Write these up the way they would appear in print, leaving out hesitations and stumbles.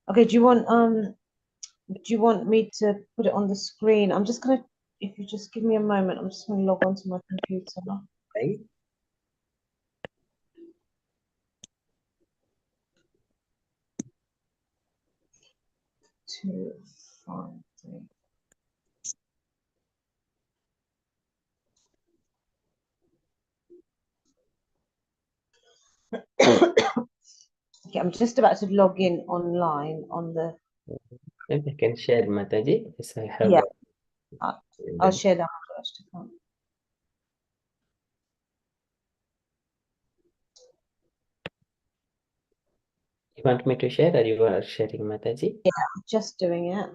Okay, do you want me to put it on the screen? I'm just gonna, if you just give me a moment, I'm just gonna log onto my computer. Right? Two, five, three. Okay, I'm just about to log in online on the. Maybe I can share, Mataji. Yes, I have. Yeah, I'll share that first. You want me to share, or you are sharing, Mataji? Yeah, I'm just doing it.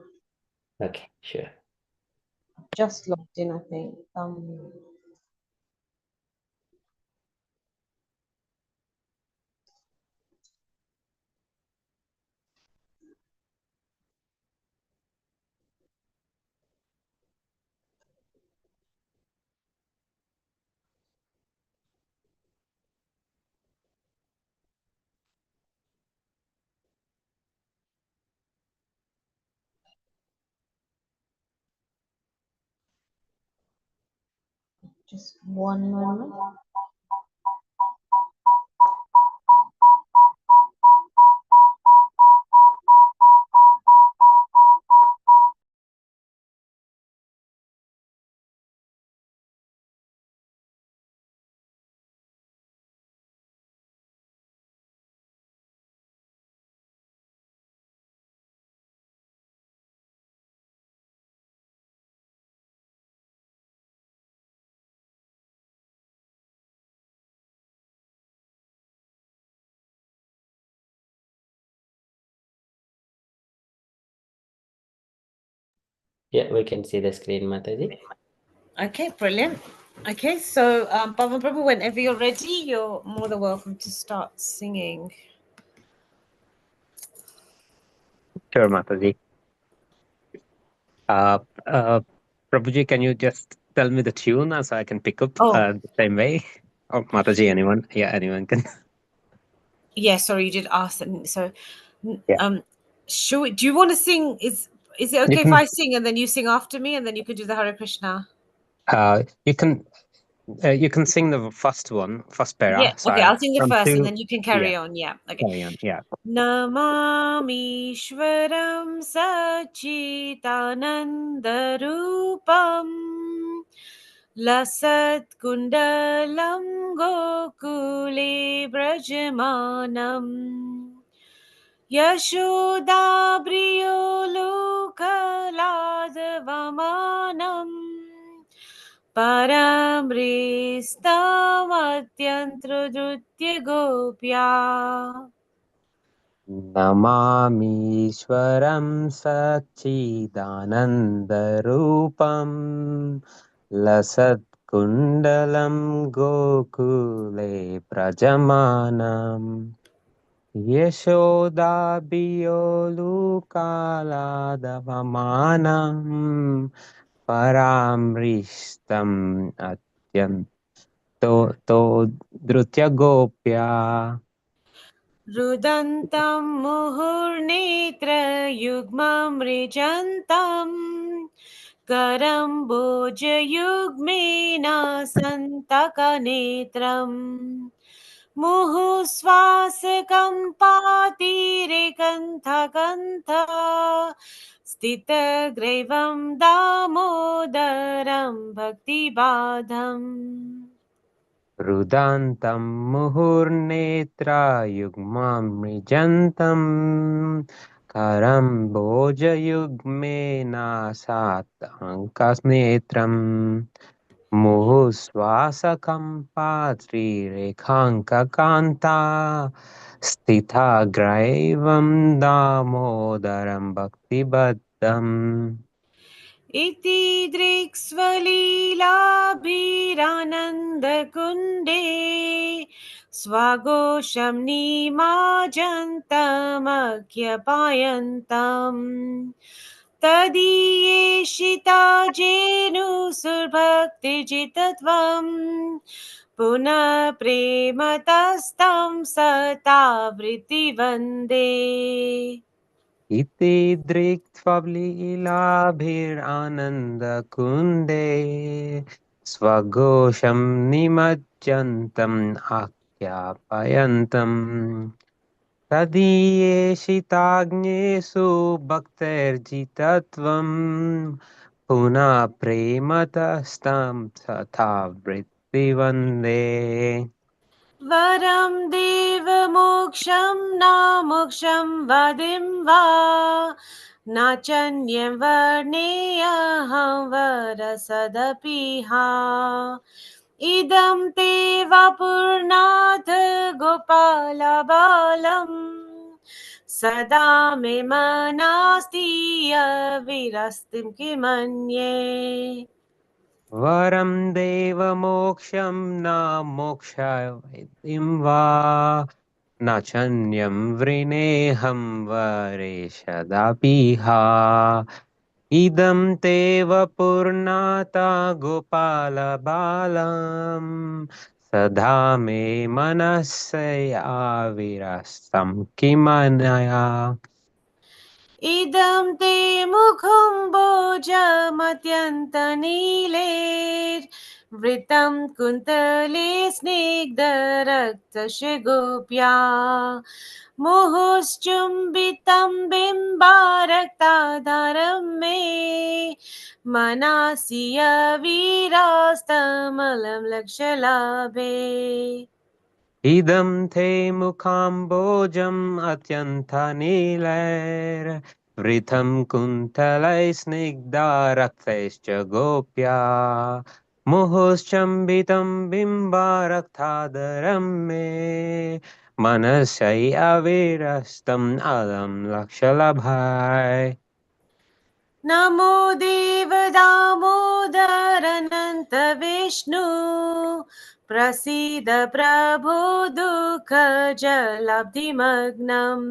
Okay, sure. Just logged in, I think. Just one moment. Yeah, we can see the screen, Mataji. Okay, brilliant. Okay, so Pavan Prabhu, whenever you're ready, you're more than welcome to start singing. Sure, Mataji. Prabhuji, can you just tell me the tune so I can pick up the same way? Or Mataji, anyone? Yeah, anyone can. Yeah, sorry, you did ask them. So, Yeah. do you want to sing? Is it okay if I sing and then you sing after me, and then you could do the Hare Krishna? You can sing the first para. Yeah. So Okay, I'll sing the first, and then you can carry yeah, on. Yeah. Okay. carry on. Yeah. Namamishwaram Sachitanandarupam Lasat Kundalam Gokule Brajamanam Yashodabriyolokaladvamanam Paramristamantrodrutya gopya Namamishwaram Sachidanandarupam Lasat Kundalam Gokule Prajamanam Yashodabiolukaladavamanam Paramrishtam Atyanto Drutya Gopya Rudantam muhurnetra yugmam rijantam Karam bojayugmena santakanetram Muhuswasakam patire kantha kantha Stitagraivam damodaram bhaktibadham Rudantam Muhurnetra Yugmam Mrijantam Karamboja Yugmena Sat Ankasnetram Muhuswasakam Patri Rekhanka Kanta Stitha Graivam Damodaram Bhaktibaddham Iti driksvalilabiranandakunde Swagosham nimajantamakhyapayantam Tadiyeshita jenu surbhaktijitatvam Puna prematastam satavriti vande इति दृक्त्वलीलाभिरानन्दकुन्दे स्वघोषं निमज्जन्तम् आख्यापयन्तम् तदीयेषिताग्नेषु भक्तैर्जितत्वम् पुनः प्रेमतस्तं तथा वृत्तिवन्दे वरं देवमोक्षं न मोक्षं वदिं वा न चन्यं वर्णेयहं वरसदपिहा इदं ते वपुर्नाथ गोपालबालम् सदा मे मनास्ति विरस्तिं किमन्ये वरं देवमोक्षं न मोक्षयिं वा न चन्यं वृणेऽहं वरेशदपिहा इदं ते वपुर्नाथा गोपालबालम् सदा मे मनस्याविरस्तं किमनया इदं ते मुखं भोजमत्यन्तनीलेर्वृतं कुन्तले स्निग्धरक्तशगोप्या मुहुश्चुम्बितं बिम्बारक्ताधरं मे मनसि अविरास्तमलं लक्ष्यलाभे इदं ते मुखाम्बोजम् अत्यन्तनीलैर्वृतं कुन्तलैस्निग्धारक्तैश्च गोप्या मुहुश्चम्बितं बिम्बारक्तादरं मे मनस्यै अविरस्तम् अलं लक्ष्यलभाय नमो देव दामोदरनन्त विष्णु प्रसीद प्रभो दुःखजलब्धिमग्नम्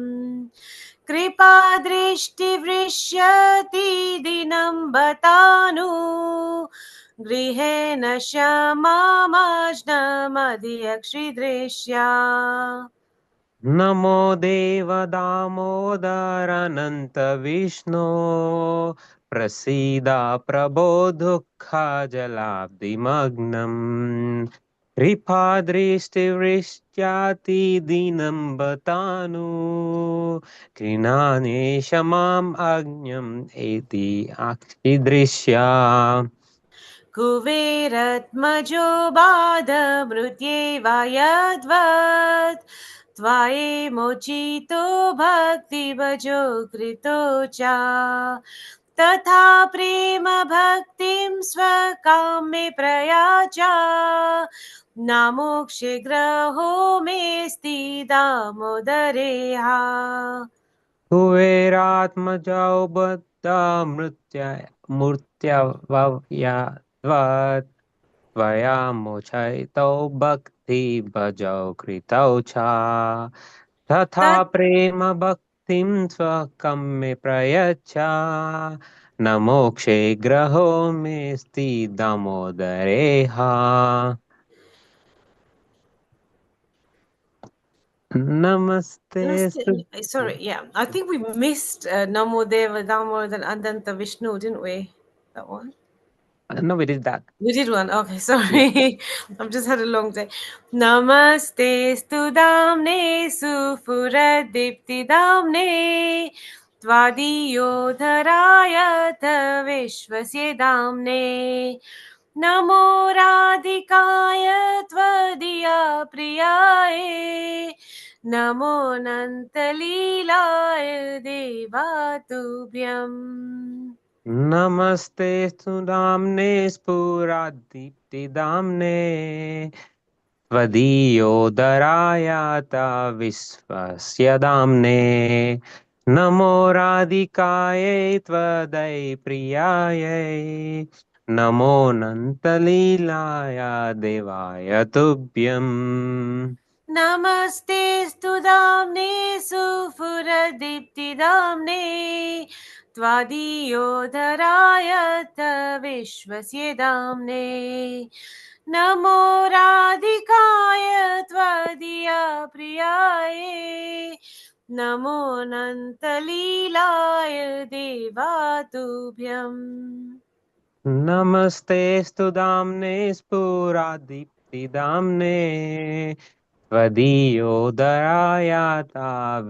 कृपादृष्टिवृष्यति दिनं बतानु गृहेण क्षमामज्नमधियक्षिदृश्या नमो देव दामोदरानन्त विष्णो प्रसीद प्रभो दुःखजलाब्धिमग्नम् कृपादृष्टिवृष्ट्याति दीनं बतानु कृणानेश माम् अज्ञम् इति अक्षिदृश्या कुबेरत्मजो बाधमृत्येव यद्वत् त्वायेमोचितो भक्तिभजो कृतो च तथा प्रेम भक्तिं स्वकाम्ये प्रयाच न मोक्षे ग्रहो मेऽस्ति दामोदरेहा कुबेरात्मजौ बद्धामृत्युमूर्त्यवयाद्वत् त्वया मोचयितौ भक्तिभजौ कृतौ च तथा तत् प्रेम भक्तिं स्वकं मे प्रयच्छ न मोक्षे ग्रहो मेऽस्ति दामोदरेह नमस्ते Sorry, yeah. I think we missed Namo Deva Damodaran Andanta Vishnu, didn't we? That one. No, we did that. We did one. Okay, Yeah. sorry. I've just had a long day. Namaste Studamne Sufura Dipti Damne Tvadiyo Dharayata Vishwasya Damne Namo Radhikaya Tvadiya Priyaye Namo Nantalilaye Devatubhyam नमस्ते सुदाम्ने स्फुरादीप्तिदाम्ने त्वदीयोदरायात विश्वस्य दाम्ने नमो राधिकायै त्वदयै प्रियायै नमो नन्तलीलाय देवाय तुभ्यम् नमस्ते स्तुदाम्ने सुफुरदीप्तिदाम्ने त्वादीयोदरायत विश्वस्य दाम्ने नमो राधिकाय त्वदीया प्रियाय नमोऽनन्तलीलाय देवातुभ्यम् नमस्तेऽस्तु दाम्ने स्फुरादीप्तिदाम्ने त्वदीयोदरायाता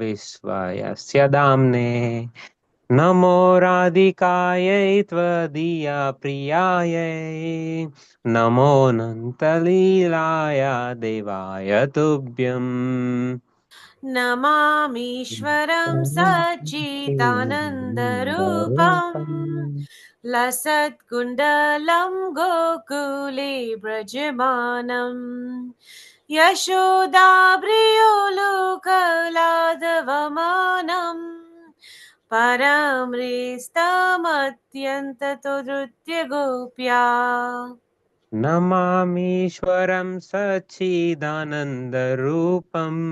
विश्वस्य दाम्ने नमो राधिकायै त्वदीया प्रियायै नमोऽनन्तलीलाय देवाय तुभ्यम् नमामीश्वरं सच्चिदानन्दरूपम् लसत्कुण्डलं गोकुले व्रजमानम् यशोदाब्रियोलुकलाधवमानम् परमृष्टमत्यन्ततो धृत्य गोप्या नमामीश्वरं सच्चिदानन्दरूपम्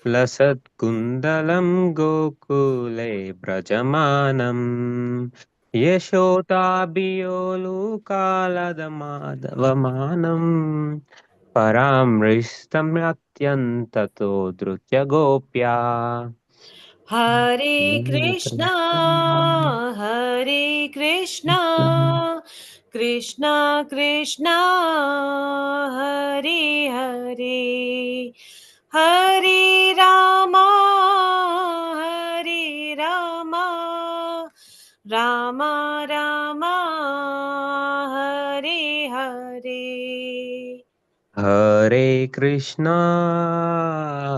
लसत्कुन्दलं गोकुले व्रजमानम् यशोदाभियोलुकालदमाधवमानम् परामृष्टमत्यन्ततो धृत्य गोप्या हरे कृष्णा हरे कृष्णा कृष्णा कृष्णा हरे हरे हरे रामा हरे रामा राम राम हरे हरे हरे कृष्णा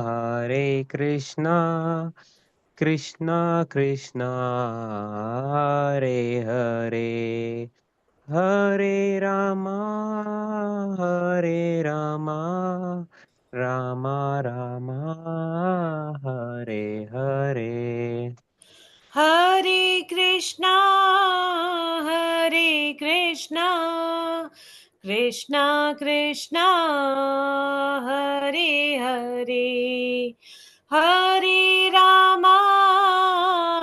हरे कृष्णा कृष्णा कृष्णा हरे हरे हरे रामा हरे रामा राम रामा हरे हरे हरे कृष्णा हरे कृष्णा कृष्णा कृष्णा हरे हरे हरे रामा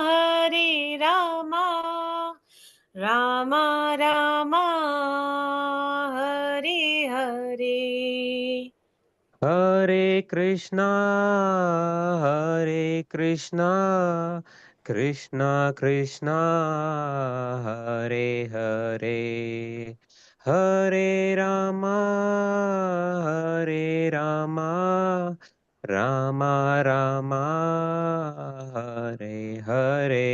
हरे Rama Ram Ram Hare Hare Hare Krishna Krishna Krishna Hare Hare Hare Rama Ram Ram Hare Hare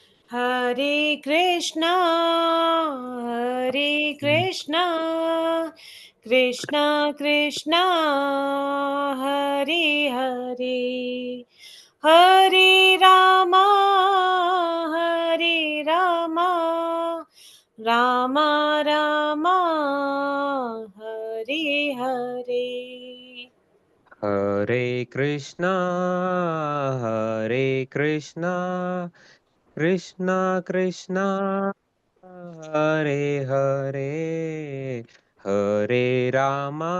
Hare Krishna Krishna Krishna Hare Hare Hare Rama Ram Ram Hare Hare Hare Krishna Krishna Krishna Hare Hare Hare Rama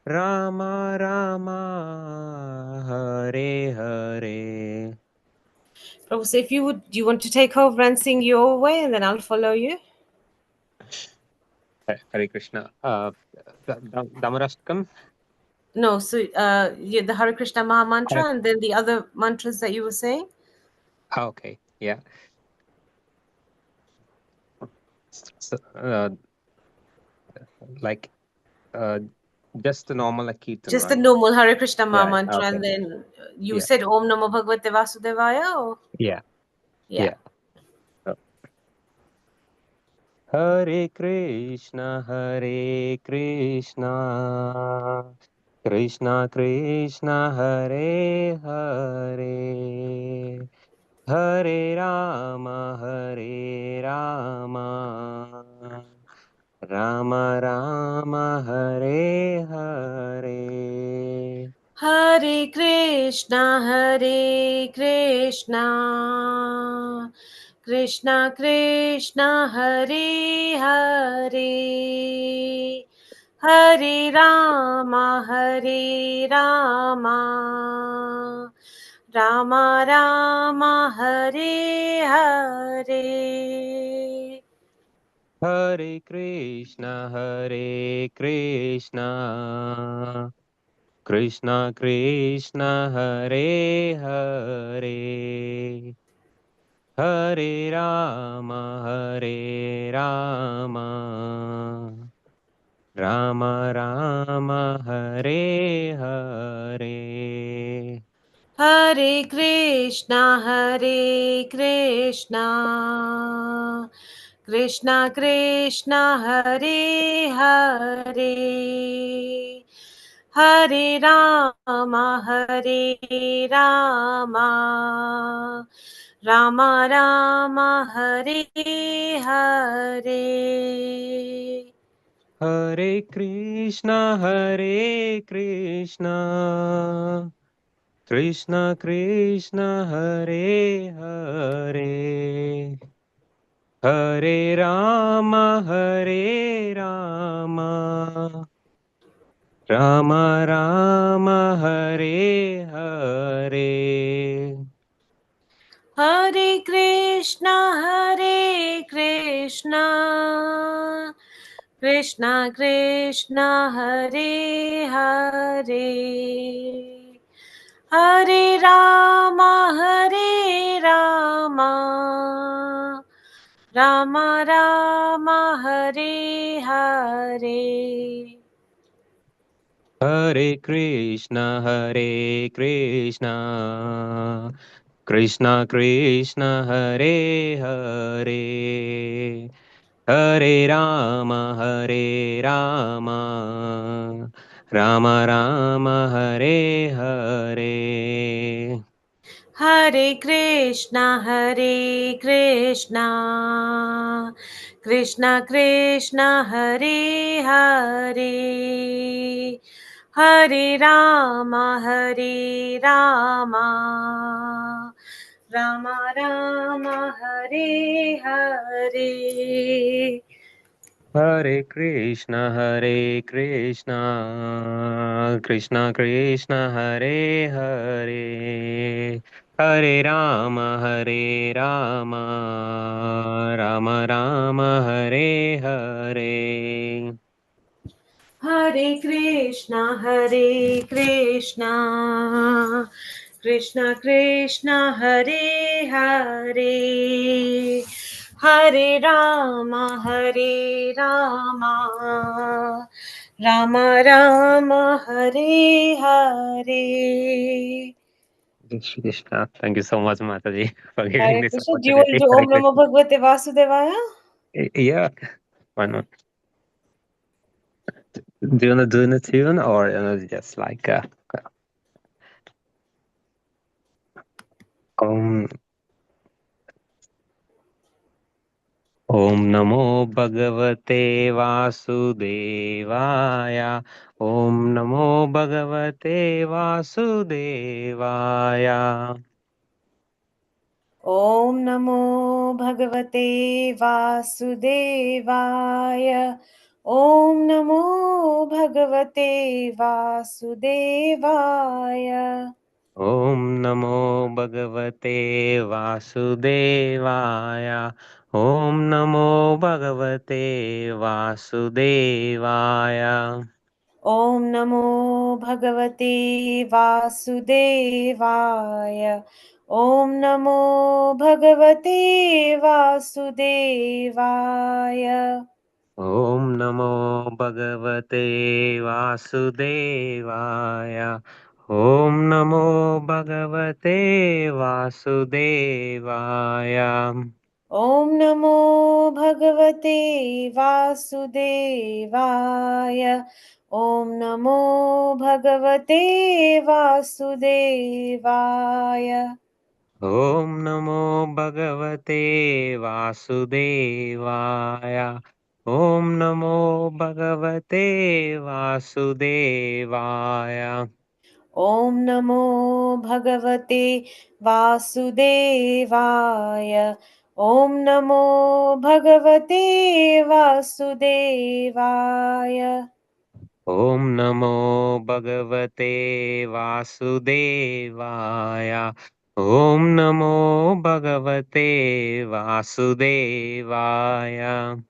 Ram Ram Hare Hare Prabhu, so if you want to take over and sing your way, and then I'll follow you. Hare Krishna. Damarashtakam. No, so the Hare Krishna Maha Mantra and then the other mantras that you were saying. Okay, yeah. So, like just the normal like Kirtan, Just the right? normal Hare Krishna Maha Yeah. Mantra, Okay. and then you Yeah. said Om Namo Bhagavate Vasudevaya. Or? Yeah. Yeah. So, Hare Krishna, Krishna Krishna, Hare Hare, Hare Rama, Rama Rama, Hare Hare. Hare Krishna, Krishna Krishna, Hare Hare, Hare Rama, Rama Rama, Hare Hare. Hare Krishna, Krishna Krishna Krishna Hare Hare, Hare Rama, Rama Rama, Hare Hare. Hare Krishna, Krishna Krishna, Hare Hare, Hare Rama, Rama Rama, Hare Hare. Hare Krishna, Krishna Krishna, Hare Hare, Hare Rama, Rama Rama, Hare Hare. Hare Krishna, Krishna Krishna, Hare Hare, Hare Rama, Rama Rama, Hare Hare. Hare Krishna, Krishna Krishna, Hare Hare, Hare Rama, Rama Rama, Hare Hare. Hare Krishna, Krishna Krishna, Hare Hare, Hare Rama, Rama Rama, Hare Hare. Hare Krishna, Krishna Krishna, Hare Hare, Hare Rama, Rama Rama, Hare Hare. Hare Krishna, Krishna Krishna, Hare Hare, Hare Rama, Rama Rama, Hare Hare. Jai Shri Krishna. Thank you so much, Mataji, for giving Hare this Krishna, do you want to opportunity. do Hare Om Namo Krishna. Bhagavate Vasudevaya? Yeah, why not? Do you want to do the tune or just like Om Om Namo Bhagavate Vasudevaya. Om Namo Bhagavate Vasudevaya. Om Namo Bhagavate Vasudevaya. Om Namo Bhagavate Vasudevaya. Om Namo Bhagavate Vasudevaya. Om Namo Bhagavate Vasudevaya. Om Namo Bhagavate Vasudevaya. Om Namo Bhagavate Vasudevaya. Om Namo Bhagavate Vasudevaya. Om Namo Bhagavate Vasudevaya. Om Namo Bhagavate Vasudevaya. Om Namo Bhagavate Vasudevaya. Om Namo Bhagavate Vasudevaya. Om Namo Bhagavate Vasudevaya. Om Namo Bhagavate Vasudevaya. Om Namo Bhagavate Vasudevaya. Om Namo Bhagavate Vasudevaya. Om Namo Bhagavate Vasudevaya.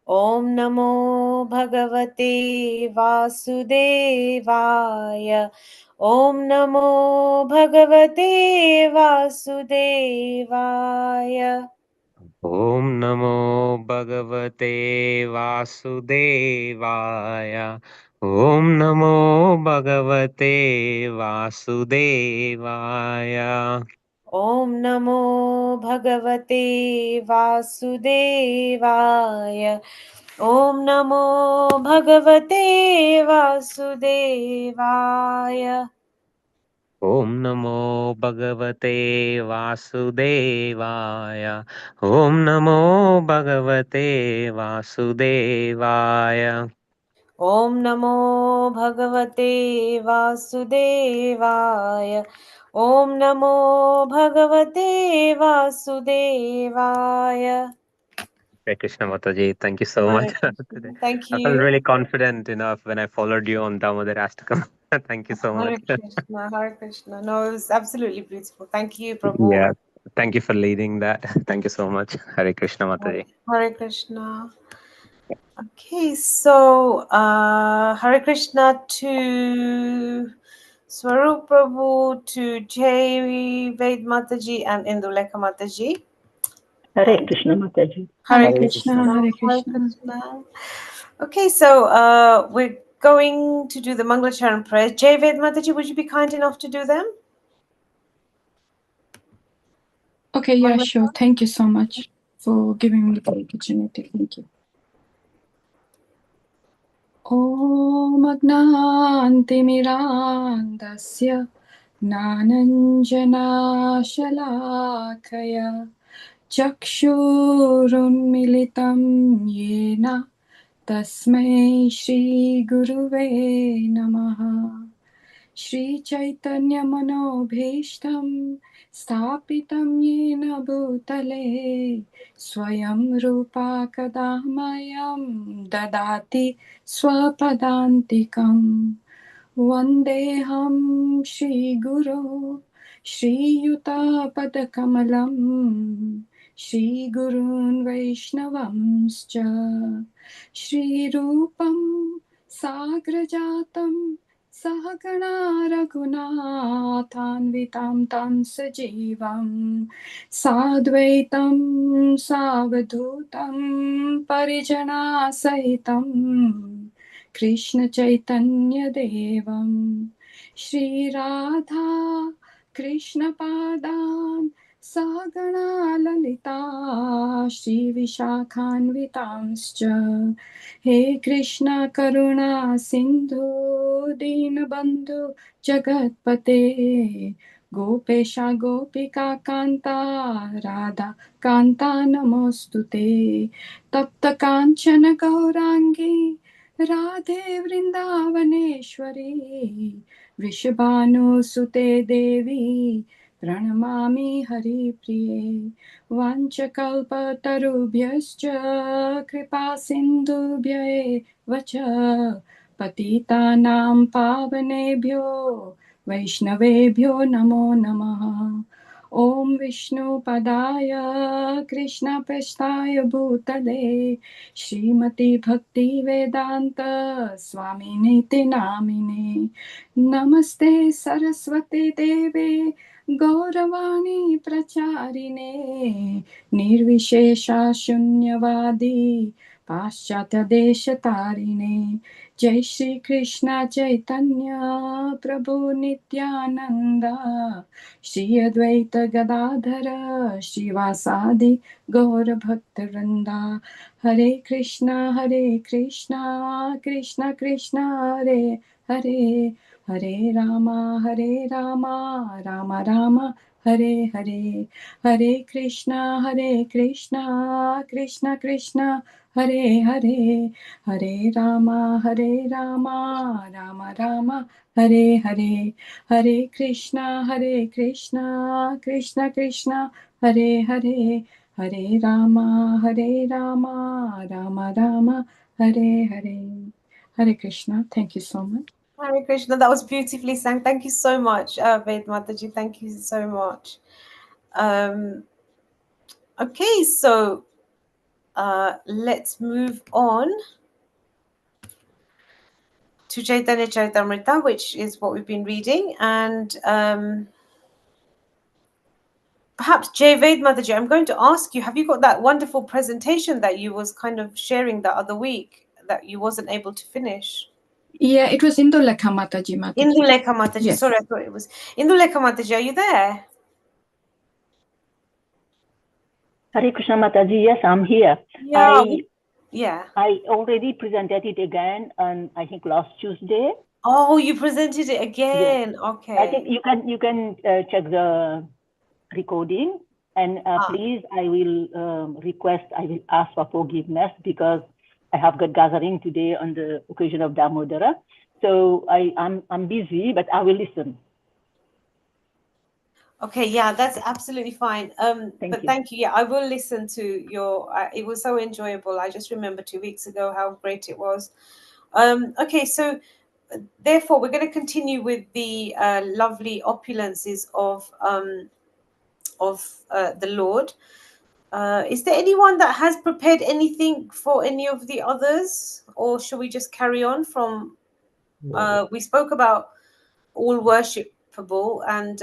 Om Namo Bhagavate Vasudevaya. Om Namo Bhagavate Vasudevaya. Om Namo Bhagavate Vasudevaya. Om Namo Bhagavate Vasudevaya. Om Namo Bhagavate Vasudevaya. Om Namo Bhagavate Vasudevaya. Om Namo Bhagavate Vasudevaya. Om Namo Bhagavate Vasudevaya. Om Namo Bhagavate Vasudevaya. Om Namo Bhagavate Vasudevaya. Hare Krishna Mataji, thank you so much Hare Krishna. today. Thank I felt you. really confident enough when I followed you on Damodar Ashtakam. Thank you so much. Hare Krishna. Hare Krishna. No, it was absolutely beautiful. Thank you, Prabhu. Yeah, thank you for leading that. Thank you so much. Hare Krishna Mataji. Hare Krishna. Okay, so Hare Krishna to Swarup Prabhu, to Jai Ved Mataji and Indulekha Mataji. Hare Krishna Mataji. Hare Hare Krishna, Krishna. Hare Hare Krishna. Krishna. Okay, so we're going to do the Mangalacharan prayers. Jai Ved Mataji, would you be kind enough to do them? Okay, yeah, sure. Thank you so much for giving me the opportunity. Thank you. Om Agnantimirandasya Nananjanashalakaya Chakshurunmilitam Yena Tasmai Shri Guruve Namaha Shri Chaitanya Manobhishtam Stapitam Yena Bhutale Swayam Rupa Kadamayam Dadati Swapadantikam Vandeham Shri Guru Shri Yuta Padakamalam Shri Gurun Vaishnavamscha Shri Rupam Sagrajatam Sahagana Raghunathanvitam Tam Sajivam Sadvaitam Savadhutam Parijana Sahitam Krishna Chaitanya Devam Shri Radha Krishna Padan Sagana Lalita Shri Vishakhanvitamscha He Krishna Karuna Sindhu Dinabandhu Jagatpate Gopesha Gopika Kanta Radha Kanta Namostute Tapta Kanchana Gaurangi Radhe Vrindavaneshwari Vrishabhanu Sute Devi Pranamami Hari Priye Vanchakalpatarubhyascha Kripa Sindhubhya Vacha Patitanam Pavanebhyo Vaishnavebhyo Namo Namaha Om Vishnu Padaya Krishna Prestaya Bhutale Srimati Bhakti Vedanta Swaminiti Namine Namaste Saraswati Deve Gauravani Pracharine Nirvishesha Shunyavadi Paschatya Deshatarine Jai Shri Krishna Chaitanya Prabhu Nityananda Shri Advaita Gadadhara Shivasadi Gaura Bhaktivinoda Hare Krishna Krishna Krishna Hare Hare Hare Rama Rama Rama Hare Hare Hare Krishna Krishna Krishna Hare Hare Hare Rama Rama Rama Hare Hare Hare Krishna Krishna Krishna Hare Hare Hare Rama Rama Rama Hare Hare Hare Krishna. Thank you so much. Hare Krishna. That was beautifully sang. Thank you so much, Ved Mataji. Thank you so much. Okay, so let's move on to Chaitanya Charitamrita, which is what we've been reading. And perhaps Javed Mataji, I'm going to ask you, have you got that wonderful presentation that you was kind of sharing the other week that you wasn't able to finish? Yeah, it was Indulekha Mataji. Indulekha Mataji, Yes. sorry, I thought it was Indulekha Mataji. Are you there? Hare Krishna Mataji, yes, I'm here. Yeah. I already presented it again on, I think, last Tuesday. Oh, you presented it again. Yes. Okay. I think you can check the recording, and please, I will ask for forgiveness because I have got gathering today on the occasion of Damodara. So I'm busy, but I will listen. Okay, yeah, that's absolutely fine. Thank you. Yeah, I will listen to your. It was so enjoyable. I just remember 2 weeks ago how great it was. Okay, so therefore we're going to continue with the lovely opulences of the Lord. Is there anyone that has prepared anything for any of the others, or should we just carry on from? We spoke about all worshipable and.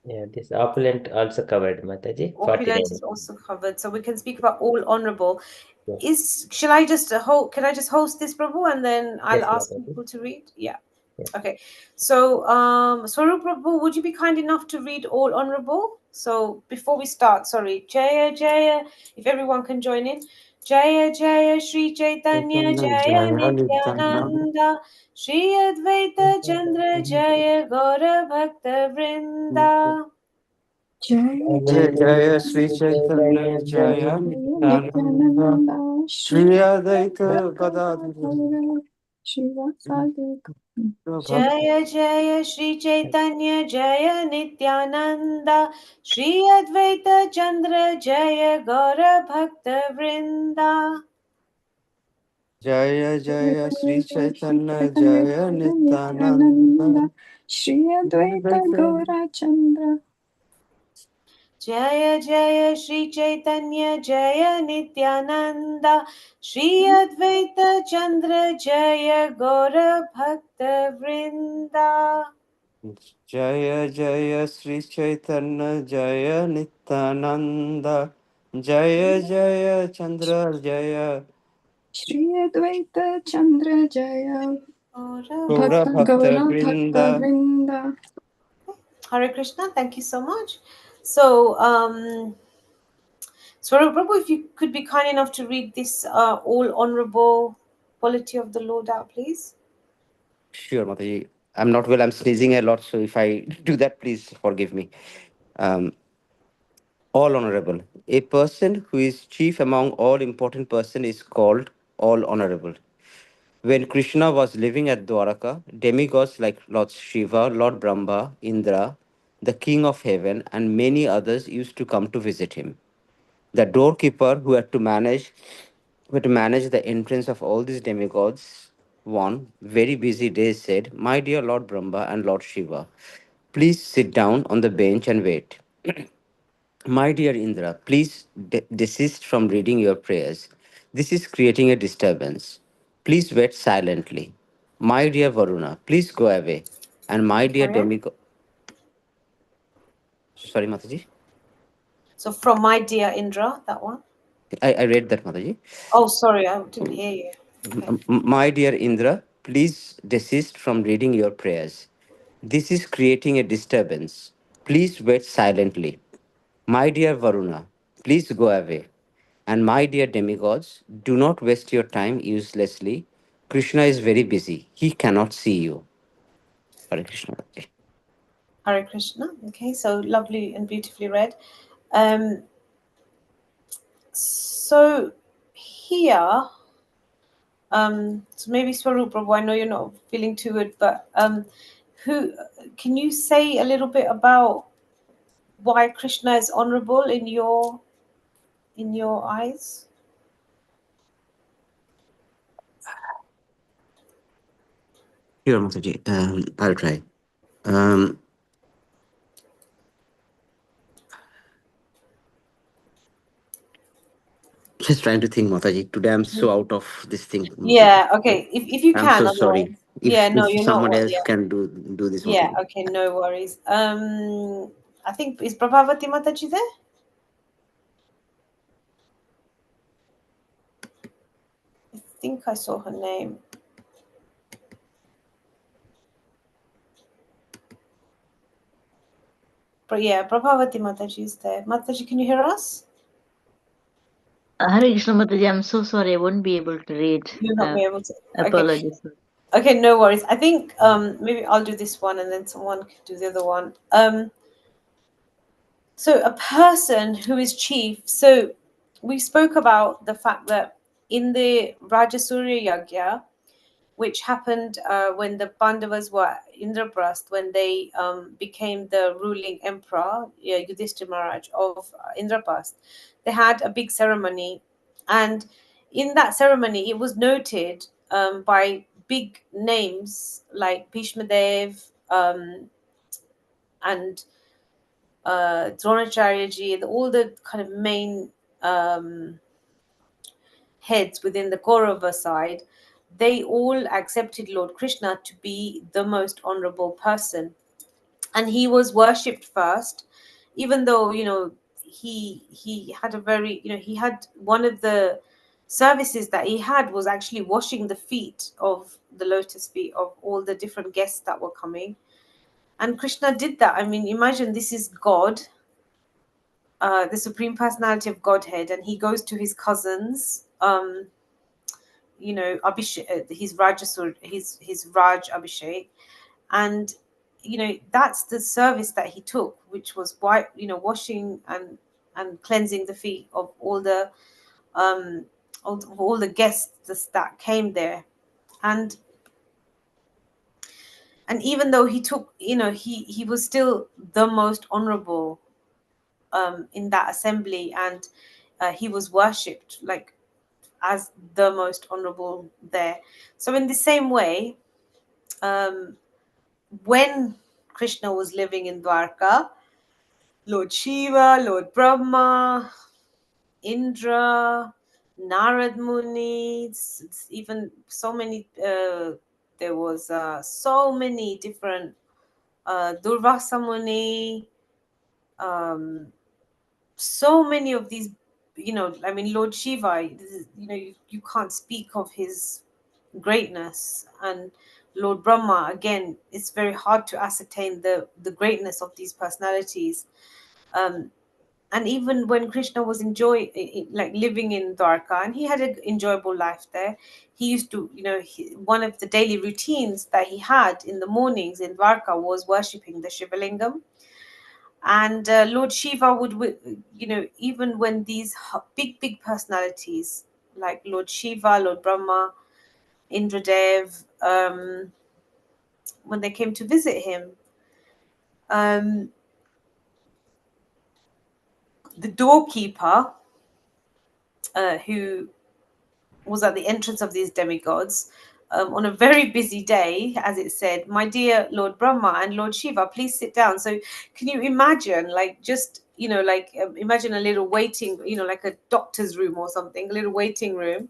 Yeah, this opulent also covered, Mataji. Opulent 49. is also covered, so we can speak about all honorable. Yes. Shall I just can I just host this, Prabhu, and then I'll Yes, ask Mataji. people to read? Yeah. Yes. Okay. So, Swarup Prabhu, would you be kind enough to read all honorable? So before we start, sorry, Jaya Jaya, if everyone can join in. Jaya Jaya Shri Chaitanya Jaya Nityananda Shri Advaita Chandra Jaya Gaura Bhakta Vrinda. Jaya Jaya Jaya Sri Chaitanya Jaya Nityananda Shri Advaita Gadadhara Jaya Jaya Shri Chaitanya Jaya Nityananda Shri Advaita Chandra Jaya Gaura Bhakta Vrinda. Jaya Jaya Sri Chaitanya Jaya Nityananda Shri Advaita Gaura Chandra. Jaya Jaya Shri Chaitanya Jaya Nityananda Shri Advaita Chandra Jaya Gaura Bhakta Vrinda. Jaya Jaya Sri Chaitanya Jaya Nityananda Jaya Jaya Chandra Jaya Shri Advaita Chandra Jaya Gaura Bhakta Vrinda. Vrinda. Hare Krishna, thank you so much. So, Swarup Prabhu, if you could be kind enough to read this all honorable quality of the Lord out, please. Sure, Mataji. I'm not well, I'm sneezing a lot, so if I do that, please forgive me. All honorable. A person who is chief among all important persons is called all honorable. When Krishna was living at Dwaraka, demigods like Lord Shiva, Lord Brahma, Indra, the king of heaven, and many others used to come to visit him. The doorkeeper who had to manage the entrance of all these demigods one very busy day said, "My dear Lord Brahma and Lord Shiva, please sit down on the bench and wait. My dear Indra, please desist from reading your prayers. This is creating a disturbance. Please wait silently. My dear Varuna, please go away. And my dear Carry on. demigod. Sorry, Mataji. So, from my dear Indra, that one. I read that, Mataji. Oh, sorry, I didn't hear you. Okay. My dear Indra, please desist from reading your prayers. This is creating a disturbance. Please wait silently. My dear Varuna, please go away. And my dear demigods, do not waste your time uselessly. Krishna is very busy. He cannot see you. Hare Krishna. Hare Krishna. Okay, so lovely and beautifully read. So here, so maybe Swarup Prabhu, I know you're not feeling too good, but who can you say a little bit about why Krishna is honorable in your eyes? Here, Mataji. I'll try. Um, just trying to think, Mataji. Today I'm so out of this thing, Mataji. Yeah, okay. If you I'm can, so otherwise. sorry. Yeah, no, If you're not someone what, else yeah. can do this, Yeah, Mataji. okay, no worries. I think is Prabhavati Mataji there? I think I saw her name. But yeah, Prabhavati Mataji is there. Mataji, can you hear us? Hare Krishna Mataji, I'm so sorry, I won't be able to read. You'll not be able to. Okay. Apologies. Okay, no worries. I think maybe I'll do this one and then someone can do the other one. So a person who is chief. So we spoke about the fact that in the Rajasurya Yagya, which happened when the Pandavas were Indraprasth, when they became the ruling emperor, Yudhishthira Maharaj of Indraprasth, they had a big ceremony, and in that ceremony, it was noted by big names like Bhishma Dev and Dronacharya ji, all the kind of main heads within the Kaurava side, they all accepted Lord Krishna to be the most honorable person. And he was worshipped first, even though, he had a very, he had one of the services that he had was actually washing the feet of the lotus feet of all the different guests that were coming. And Krishna did that. I mean, imagine this is God, the Supreme Personality of Godhead, and he goes to his cousins, Abhishek, his Raj Abhishek, and that's the service that he took, which was washing and cleansing the feet of all the guests that came there, and even though he took, he was still the most honorable in that assembly, and he was worshipped like as the most honorable there. So in the same way, when Krishna was living in Dwarka, Lord Shiva, Lord Brahma, Indra, Narad Muni, it's even so many, there was so many different, Durvasa Muni, so many of these, I mean, Lord Shiva, you can't speak of his greatness. And Lord Brahma, again, it's very hard to ascertain the greatness of these personalities. And even when Krishna was like living in Dwarka, and he had an enjoyable life there, he used to, one of the daily routines that he had in the mornings in Dwarka was worshipping the Shivalingam. And Lord Shiva would, even when these big personalities like Lord Shiva, Lord Brahma, Indradev, when they came to visit him, the doorkeeper, who was at the entrance of these demigods, on a very busy day, as it said, "My dear Lord Brahma and Lord Shiva, please sit down." So can you imagine, like, just, imagine a little waiting, like a doctor's room or something, a little waiting room,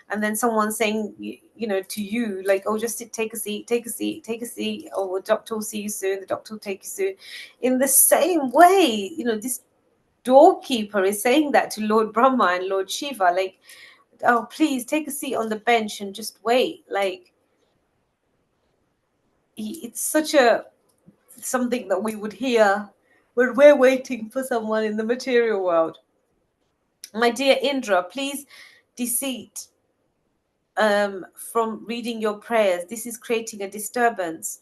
and then someone saying, to you, like, "Oh, just sit, take a seat, take a seat, take a seat. Oh, the doctor will see you soon. The doctor will take you soon." In the same way, this doorkeeper is saying that to Lord Brahma and Lord Shiva, like, "Oh, please take a seat on the bench and just wait." Like, it's such a something that we would hear when we're waiting for someone in the material world. "My dear Indra, please desist from reading your prayers. This is creating a disturbance."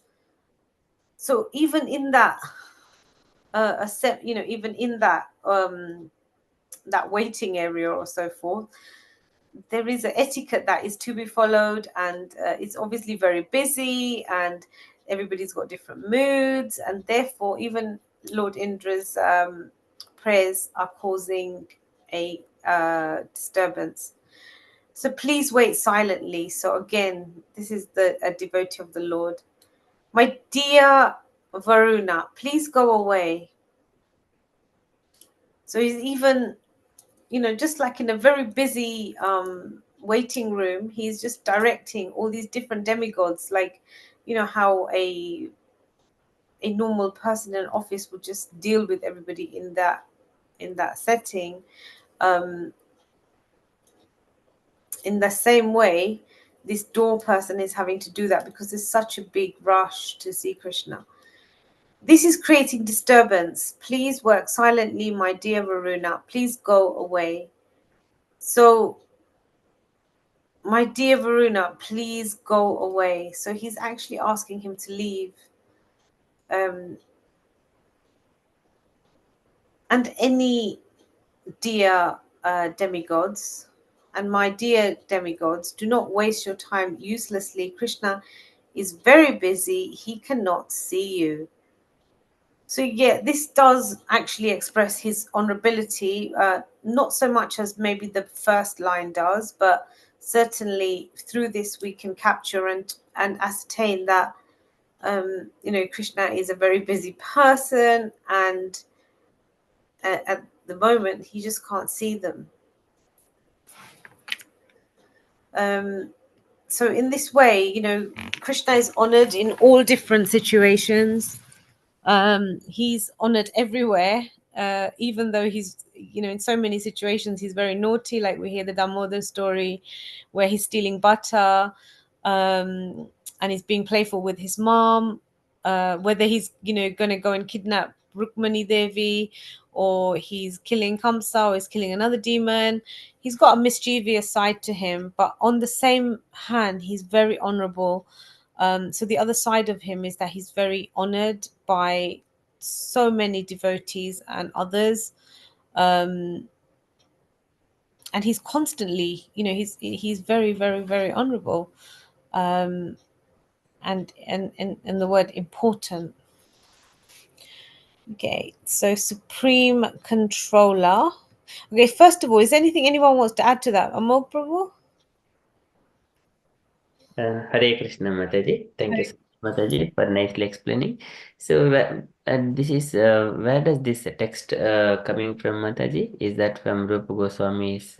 So even in that, even in that that waiting area or so forth, there is an etiquette that is to be followed, and it's obviously very busy, and everybody's got different moods, and therefore even Lord Indra's prayers are causing a disturbance. So please wait silently. So again, this is a devotee of the Lord. "My dear Varuna, please go away." So he's even, just like in a very busy waiting room, he's just directing all these different demigods, like how a normal person in an office would just deal with everybody in that setting. In the same way, this door person is having to do that because there's such a big rush to see Krishna. This is creating disturbance. Please work silently, my dear Varuna. Please go away. So, my dear Varuna, please go away. So he's actually asking him to leave. And any dear demigods, and my dear demigods, do not waste your time uselessly. Krishna is very busy. He cannot see you. So yeah, this does actually express his honorability, not so much as maybe the first line does, but certainly through this we can capture and ascertain that Krishna is a very busy person, and at the moment he just can't see them. So in this way, Krishna is honored in all different situations. He's honored everywhere, even though he's, in so many situations, he's very naughty. Like we hear the Damodar story where he's stealing butter, and he's being playful with his mom, whether he's, going to go and kidnap Rukmani Devi, or he's killing Kamsa, or he's killing another demon. He's got a mischievous side to him, but on the same hand, he's very honorable. So the other side of him is that he's very honored by so many devotees and others. And he's constantly, he's very, very, very honorable. And the word important. Okay, so supreme controller. Okay, first of all, is there anything anyone wants to add to that? Amol Prabhu? Hare Krishna Mataji. Thank you so much, Mataji, for nicely explaining. So, this is where does this text coming from, Mataji? Is that from Rupa Goswami's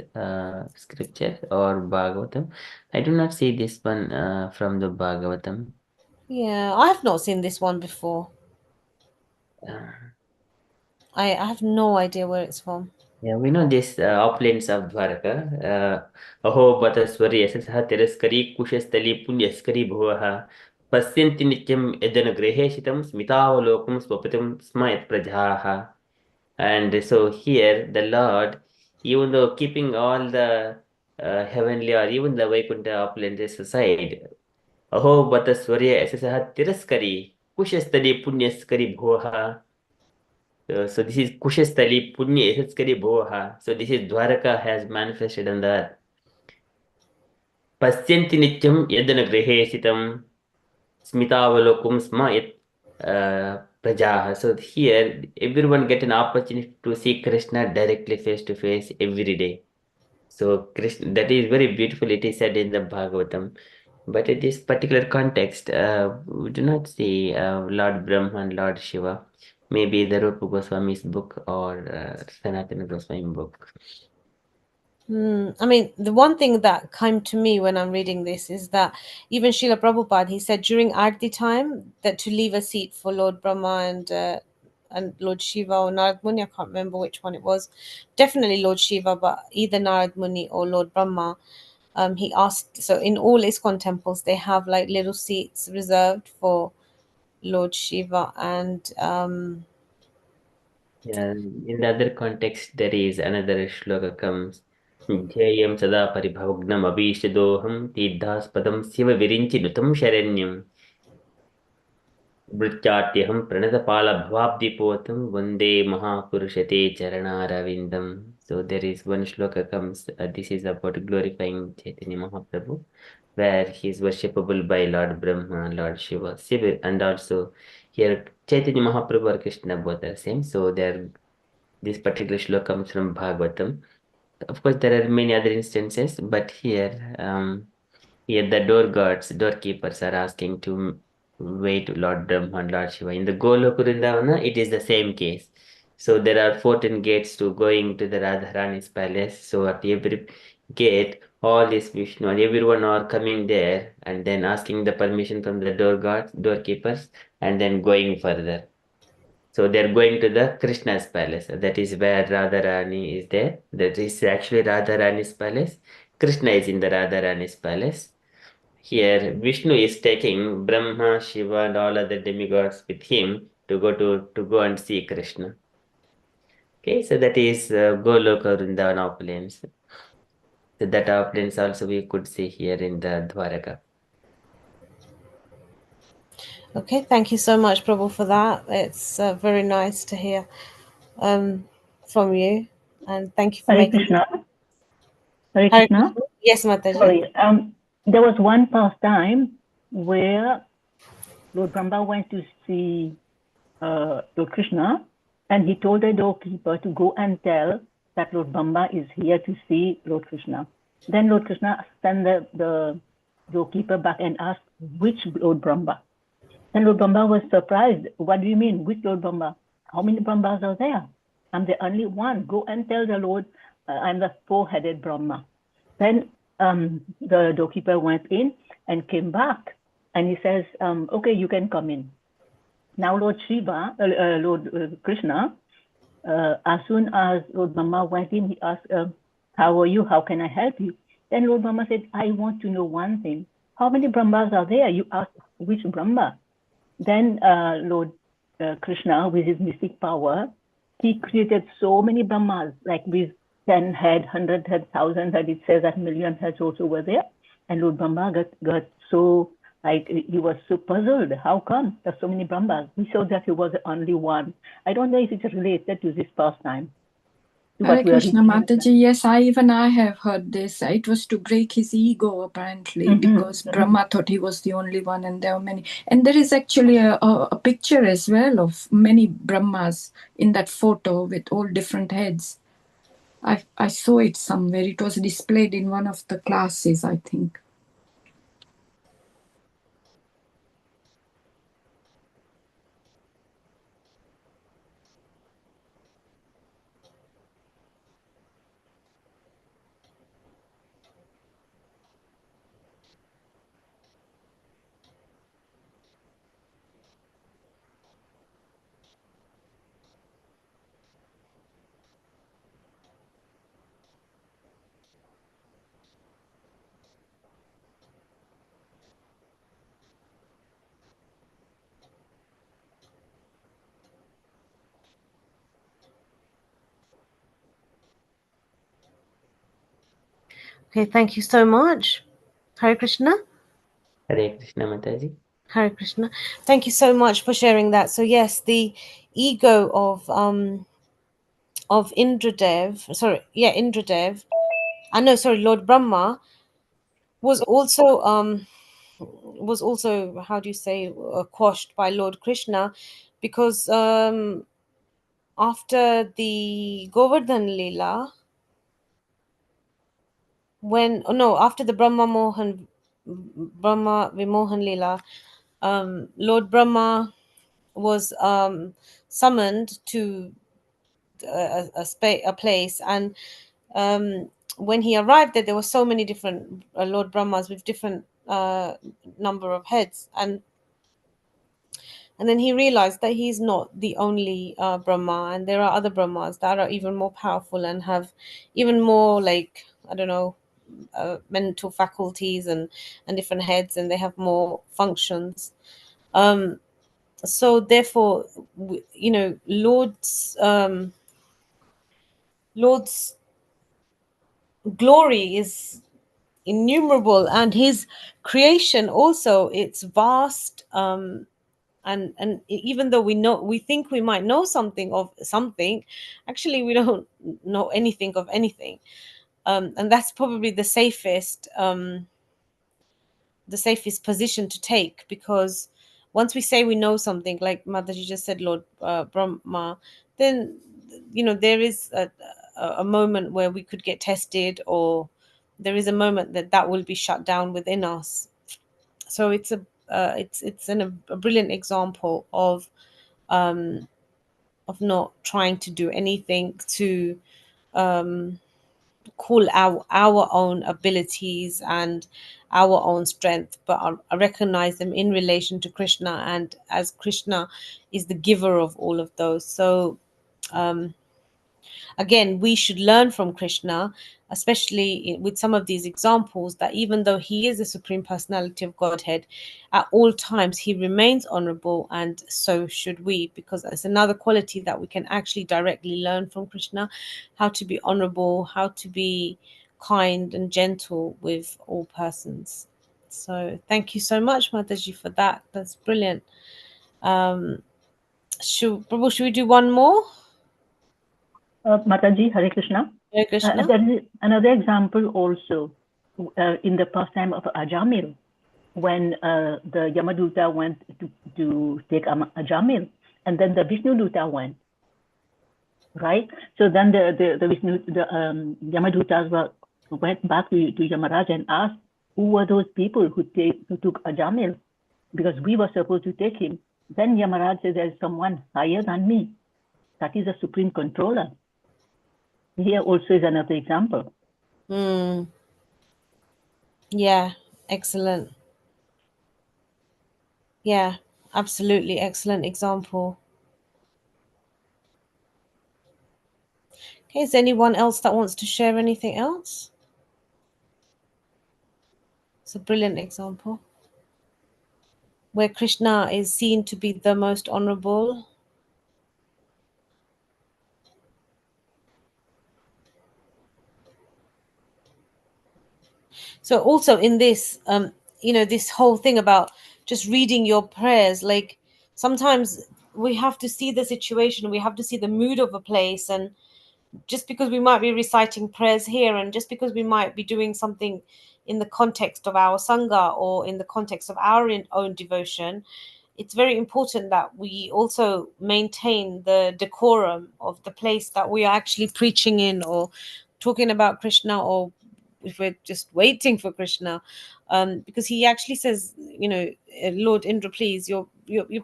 scripture or Bhagavatam? I do not see this one from the Bhagavatam. Yeah, I have not seen this one before. I have no idea where it's from. Yeah, we know this uplands of Dwarka. Aho Bataswari Yasasaha Tiraskari Kushastali Punyaskari Bhuvaha Pasyanti Nityam Edana Greheshitam Smitavalokum Swapitam Smayat Prajaha. And so here the Lord, even though keeping all the heavenly or even the Vaikuntha uplands aside, Aho Bataswari Yasasaha Tiraskari Kushastali Punyaskari Bhuvaha. So this is Kushastali Punya Esaskari Bhoha. So this is Dwaraka has manifested on the earth. Pasyanti Nityam Yadana Grehesitam Smitavalokum Sma Yat Prajaha. So here everyone get an opportunity to see Krishna directly face to face every day. So Krishna, that is very beautiful. It is said in the Bhagavatam. But in this particular context, we do not see Lord Brahma and Lord Shiva. Maybe the Rupa Goswami's book or Sanatana Goswami book. I mean, the one thing that came to me when I'm reading this is that even Srila Prabhupada, he said during Aarti time that to leave a seat for Lord Brahma and Lord Shiva or Narad Muni, I can't remember which one it was. Definitely Lord Shiva, but either Narad Muni or Lord Brahma. He asked, so in all ISKCON temples, they have like little seats reserved for Lord Shiva and Yeah, in the other context, there is another shloka comes. Jayam sada paribhagnam abhishadoham tidhaspadam siva virinchi nutam sharanyam. Vrityatyaham pranatapala bhavabdipotam vande mahapurushate charanaravindam. So there is one shloka comes. This is about glorifying Chaitanya Mahaprabhu, where he is worshipable by Lord Brahma, Lord Shiva, and also here Chaitanya Mahaprabhu or Krishna both are same. So this particular shloka comes from Bhagavatam. Of course, there are many other instances, but here the doorkeepers are asking to wait Lord Brahma and Lord Shiva. In the Golok Vrindavana, it is the same case. So there are 14 gates to going to the Radharani's palace. So at every gate, all is Vishnu and everyone are coming there and then asking the permission from the doorkeepers, and then going further. So they're going to the Krishna's palace. That is where Radharani is there. That is actually Radharani's palace. Krishna is in the Radharani's palace. Here, Vishnu is taking Brahma, Shiva, and all other demigods with him to go and see Krishna. Okay, so that is Goloka Vrindavan opulence. So that opulence also we could see here in the Dwaraka. Okay, thank you so much, Prabhu, for that. It's very nice to hear from you, and thank you for Hare making. Krishna. Hare Hare Krishna. Krishna. Yes, Mataji. Sorry. There was one pastime where Lord Brahma went to see Lord Krishna, and he told the doorkeeper to go and tell that Lord Brahma is here to see Lord Krishna. Then Lord Krishna sent the doorkeeper back and asked, which Lord Brahma? And Lord Brahma was surprised. What do you mean? Which Lord Brahma? How many Brahmas are there? I'm the only one. Go and tell the Lord I'm the four-headed Brahma. Then the doorkeeper went in and came back. And he says, okay, you can come in. Now Lord Shiva, Lord Krishna, as soon as Lord Brahma went in, he asked, how are you? How can I help you? Then Lord Brahma said, I want to know one thing. How many Brahmas are there? You asked, which Brahma? Then Lord Krishna, with his mystic power, he created so many Brahmas, like with 10 head, 100 head, 1,000 head. It says that million heads also were there. And Lord Brahma got so, like, he was so puzzled. How come there's so many Brahmas? He saw that he was the only one. I don't know if it's related to this pastime. Hare Krishna Mataji, yes, I have heard this. It was to break his ego, apparently, because Brahma thought he was the only one, and there were many. And there is actually a picture as well of many Brahmas in that photo with all different heads. I saw it somewhere. It was displayed in one of the classes, I think. Okay, thank you so much. Hare Krishna. Hare Krishna Mataji. Hare Krishna. Thank you so much for sharing that. So yes, the ego of Indradev, Lord Brahma was also how do you say quashed by Lord Krishna, because after the Govardhan Leela, after the Brahma Vimohan Leela, Lord Brahma was summoned to a place, and when he arrived there were so many different Lord Brahmas with different number of heads, and then he realized that he's not the only Brahma, and there are other Brahmas that are even more powerful and have even more, like, I don't know, mental faculties and different heads, and they have more functions. So therefore, Lord's glory is innumerable, and his creation also, it's vast, and even though we think we might know something of something, actually we don't know anything of anything, and that's probably the safest position to take, because once we say we know something, like Mataji just said, Lord Brahma, then there is a moment where we could get tested, or there is a moment that will be shut down within us. So it's a brilliant example of trying to do anything to call our own abilities and our own strength, but I recognize them in relation to Krishna, and as Krishna is the giver of all of those. So again, we should learn from Krishna, especially with some of these examples, that even though he is the Supreme Personality of Godhead, at all times he remains honorable, and so should we, because it's another quality that we can actually directly learn from Krishna, how to be honorable, how to be kind and gentle with all persons. So thank you so much, Mataji, for that. That's brilliant. Prabhu, should we do one more? Mataji, Hare Krishna. Hare Krishna. There is another example also in the pastime of Ajamil, when the Yamaduta went to take Ajamil, and then the Vishnuduta went, right? So then the Yamadutas went back to Yamaraj and asked, who were those people who took Ajamil? Because we were supposed to take him. Then Yamaraj says, there's someone higher than me. That is a supreme controller. Here also is another example. Yeah, excellent. Yeah, absolutely excellent example. Okay, is anyone else that wants to share anything else? It's a brilliant example where Krishna is seen to be the most honorable. So also in this, this whole thing about just reading your prayers, like sometimes we have to see the situation, we have to see the mood of a place, and just because we might be reciting prayers here, and just because we might be doing something in the context of our sangha or in the context of our own devotion, it's very important that we also maintain the decorum of the place that we are actually preaching in, or talking about Krishna, or if we're just waiting for Krishna, because he actually says, Lord Indra, please, your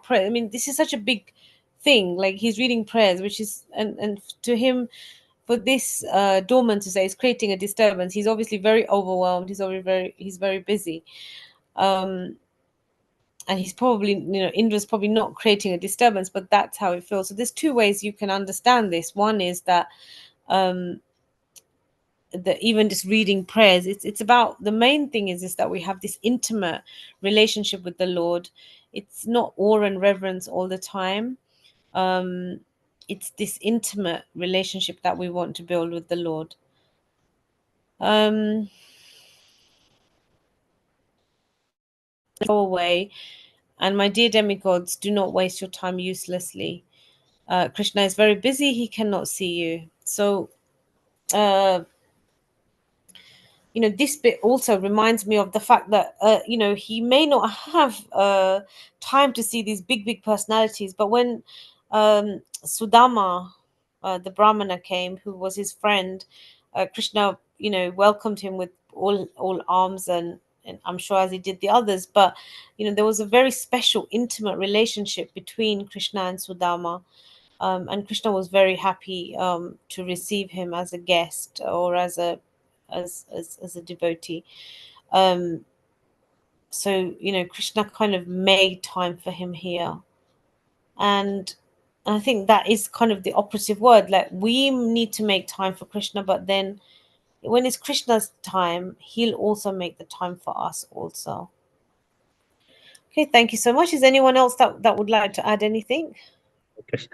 prayer. I mean, this is such a big thing. Like, he's reading prayers, which is, and to him, for this doorman to say it's creating a disturbance, he's obviously very overwhelmed. He's very busy. And he's probably, Indra's probably not creating a disturbance, but that's how it feels. So there's two ways you can understand this. One is that even just reading prayers, it's about, the main thing is that we have this intimate relationship with the Lord. It's not awe and reverence all the time. It's this intimate relationship that we want to build with the Lord. Go away, and my dear demigods, do not waste your time uselessly. Krishna is very busy, he cannot see you. So this bit also reminds me of the fact that he may not have time to see these big personalities, but when Sudama, the Brahmana, came, who was his friend, Krishna welcomed him with all arms, and I'm sure as he did the others, but there was a very special intimate relationship between Krishna and Sudama. And Krishna was very happy to receive him as a guest, or as a devotee. So Krishna kind of made time for him here, and I think that is kind of the operative word. Like, we need to make time for Krishna, but then when it's Krishna's time, he'll also make the time for us also. Okay, thank you so much. Is anyone else that would like to add anything?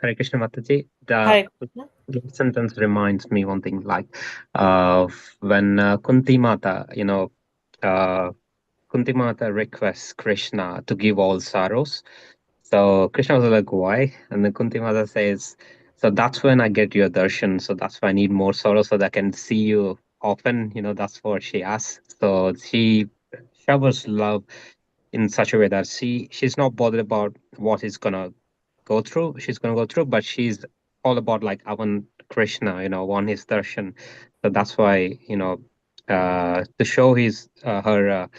Hare Krishna Mataji. Hare The Krishna. sentence reminds me one thing, like when Kunti Mata, Kunti Mata requests Krishna to give all sorrows. So Krishna was like, why? And then Kunti Mata says, so that's when I get your darshan. So that's why I need more sorrow so that I can see you often. That's what she asks. So she showers love in such a way that she's not bothered about what is gonna go through. She's gonna go through, but she's all about, like, I want Krishna, want his darshan. So that's why, to show her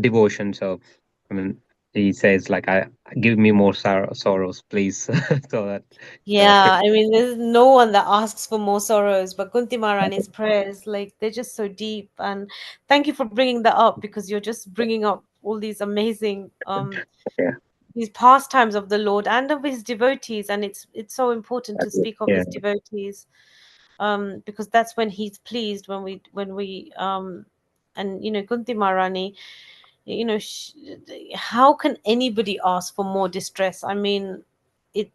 devotion. So I mean, he says like, I give me more sorrows, please. So that Yeah, I mean, there's no one that asks for more sorrows, but Kunti Maharani's prayers, like, they're just so deep. And thank you for bringing that up, because you're just bringing up all these amazing yeah, these pastimes of the Lord and of his devotees. And it's so important to speak of yeah, his devotees, because that's when he's pleased, when we and Kunti Maharani, how can anybody ask for more distress? I mean,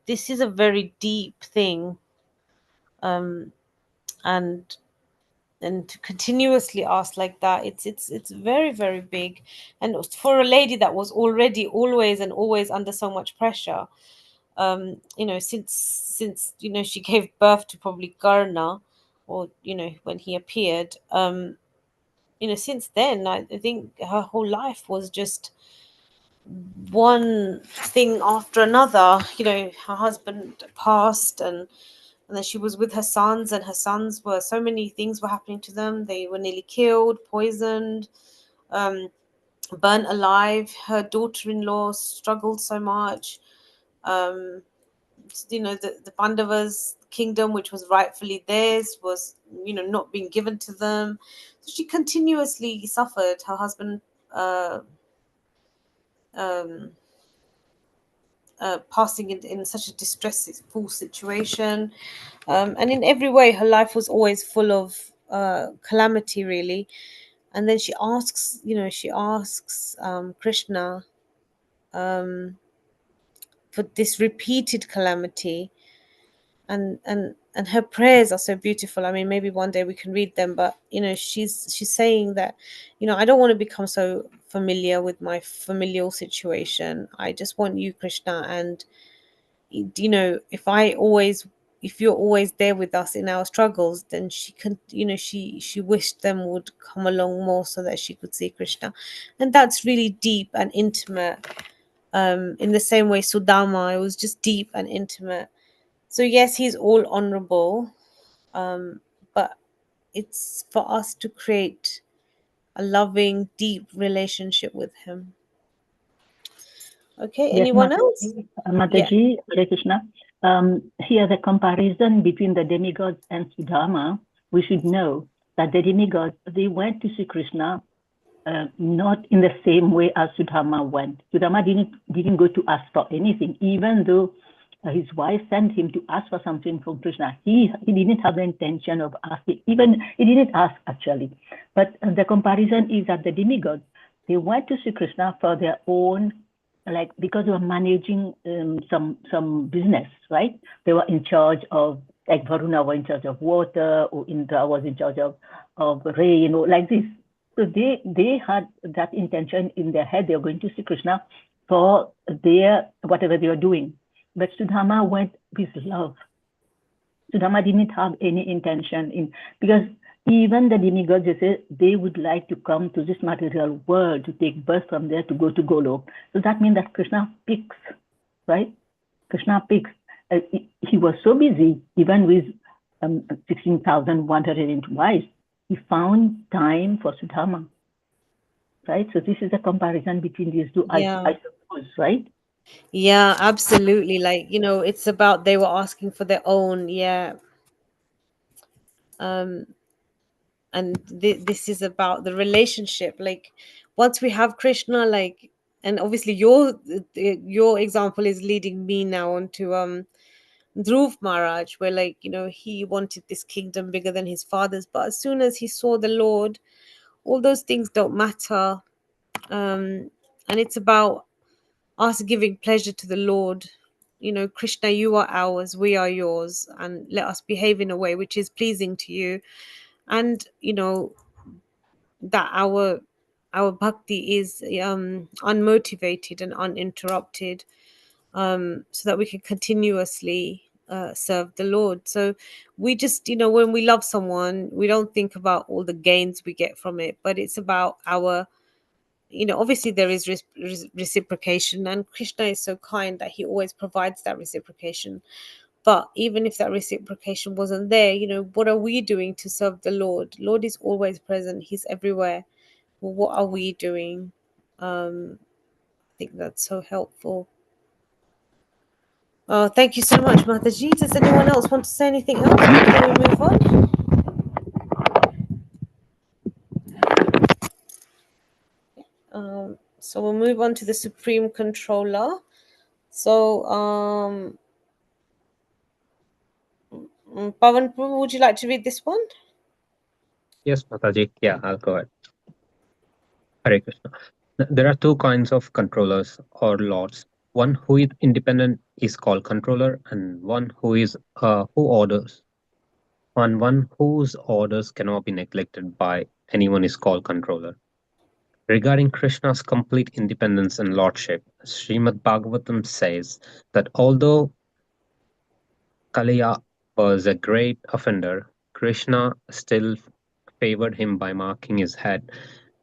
this is a very deep thing, um, and to continuously ask like that, it's very, very big. And for a lady that was already always and always under so much pressure, since she gave birth to probably Karna, or when he appeared, since then I think her whole life was just one thing after another. Her husband passed, and then she was with her sons, and her sons were, so many things were happening to them. They were nearly killed, poisoned, um, burnt alive. Her daughter-in-law struggled so much. The Pandavas' kingdom, which was rightfully theirs, was not being given to them. So she continuously suffered. Her husband uh, um, passing in such a distressful situation, and in every way her life was always full of calamity, really. And then she asks Krishna, um, for this repeated calamity, and her prayers are so beautiful. I mean, maybe one day we can read them, but she's saying that, I don't want to become so familiar with my familial situation. I just want you, Krishna. And if you're always there with us in our struggles, then she wished them would come along more, so that she could see Krishna. And that's really deep and intimate. In the same way Sudama, it was just deep and intimate. So yes, he's all honorable, but it's for us to create a loving, deep relationship with him. Okay, Yes, anyone else? Mataji, Hare Krishna. Here, the comparison between the demigods and Sudama, we should know that the demigods, they went to see Krishna not in the same way as Sudama went. Sudama didn't go to ask for anything, even though his wife sent him to ask for something from Krishna. He didn't have the intention of asking. Even he didn't ask, actually. But the comparison is that the demigods, they went to see Krishna for their own, like, because they were managing some business, right? They were in charge of, like Varuna was in charge of water, or Indra was in charge of rain, or like this. So they had that intention in their head. They were going to see Krishna for their whatever they were doing. But Sudama went with love. Sudama didn't have any intention in, because even the demigods, they say they would like to come to this material world, to take birth from there, to go to Golok. So that means that Krishna picks, right? Krishna picks. He was so busy, even with 16,100 wives, he found time for Sudama, right? So this is a comparison between these two, I suppose, right? Yeah, absolutely. Like, it's about, they were asking for their own, and this is about the relationship. Like, once we have Krishna, like, and obviously your example is leading me now onto Dhruv Maharaj, where, like, he wanted this kingdom bigger than his father's, but as soon as he saw the Lord, all those things don't matter. And it's about us giving pleasure to the Lord. Krishna, you are ours, we are yours, and let us behave in a way which is pleasing to you. And that our bhakti is unmotivated and uninterrupted, so that we can continuously serve the Lord. So we just, when we love someone, we don't think about all the gains we get from it, but it's about our, obviously there is reciprocation, and Krishna is so kind that he always provides that reciprocation. But even if that reciprocation wasn't there, what are we doing to serve the Lord is always present, he's everywhere. Well, what are we doing? I think that's so helpful. Oh, thank you so much, Mataji. Does anyone else want to say anything else before we move on? So we'll move on to the Supreme Controller. So, Pavan, would you like to read this one? Yes, Mataji. Yeah, I'll go ahead. Hare Krishna. There are two kinds of controllers or lords. One who is independent is called controller, and one who is who orders. And one whose orders cannot be neglected by anyone is called controller. Regarding Krishna's complete independence and lordship, Srimad Bhagavatam says that although Kaliya was a great offender, Krishna still favored him by marking his head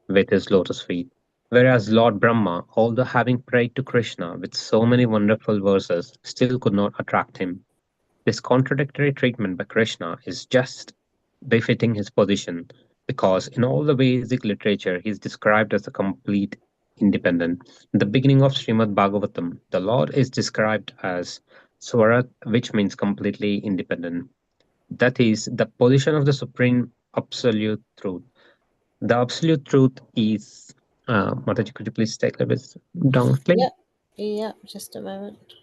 with his lotus feet. Whereas Lord Brahma, although having prayed to Krishna with so many wonderful verses, still could not attract him. This contradictory treatment by Krishna is just befitting his position, because in all the Vedic literature he is described as a complete independent. In the beginning of Srimad Bhagavatam, the Lord is described as Swarat, which means completely independent. That is the position of the supreme absolute truth. The absolute truth is, Mataji, could you please take a bit down, please? Yeah, just a moment.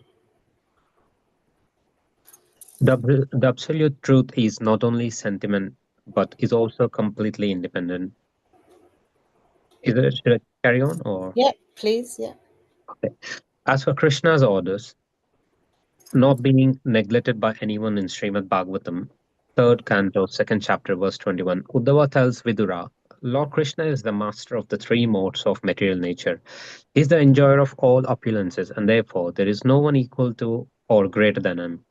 The absolute truth is not only sentiment, but is also completely independent. Should I carry on or? Yeah, please. Yeah. Okay. As for Krishna's orders, not being neglected by anyone in Srimad Bhagavatam, third canto, second chapter, verse 21, Uddhava tells Vidura, Lord Krishna is the master of the three modes of material nature. He is the enjoyer of all opulences, and therefore there is no one equal to or greater than him.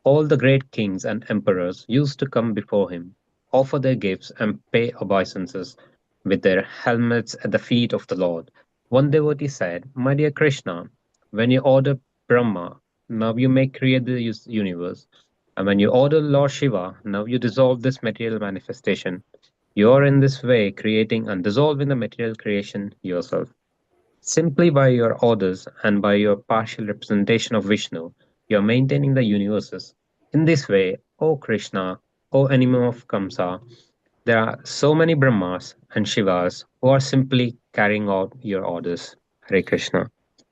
All the great kings and emperors used to come before him, offer their gifts, and pay obeisances with their helmets at the feet of the Lord. One devotee said, My dear Krishna, when you order Brahma, now you may create the universe. And when you order Lord Shiva, now you dissolve this material manifestation. You are in this way creating and dissolving the material creation yourself. Simply by your orders and by your partial representation of Vishnu, you are maintaining the universes. In this way, O Krishna, O enemy of Kamsa, there are so many Brahmas and Shivas who are simply carrying out your orders. Hare Krishna.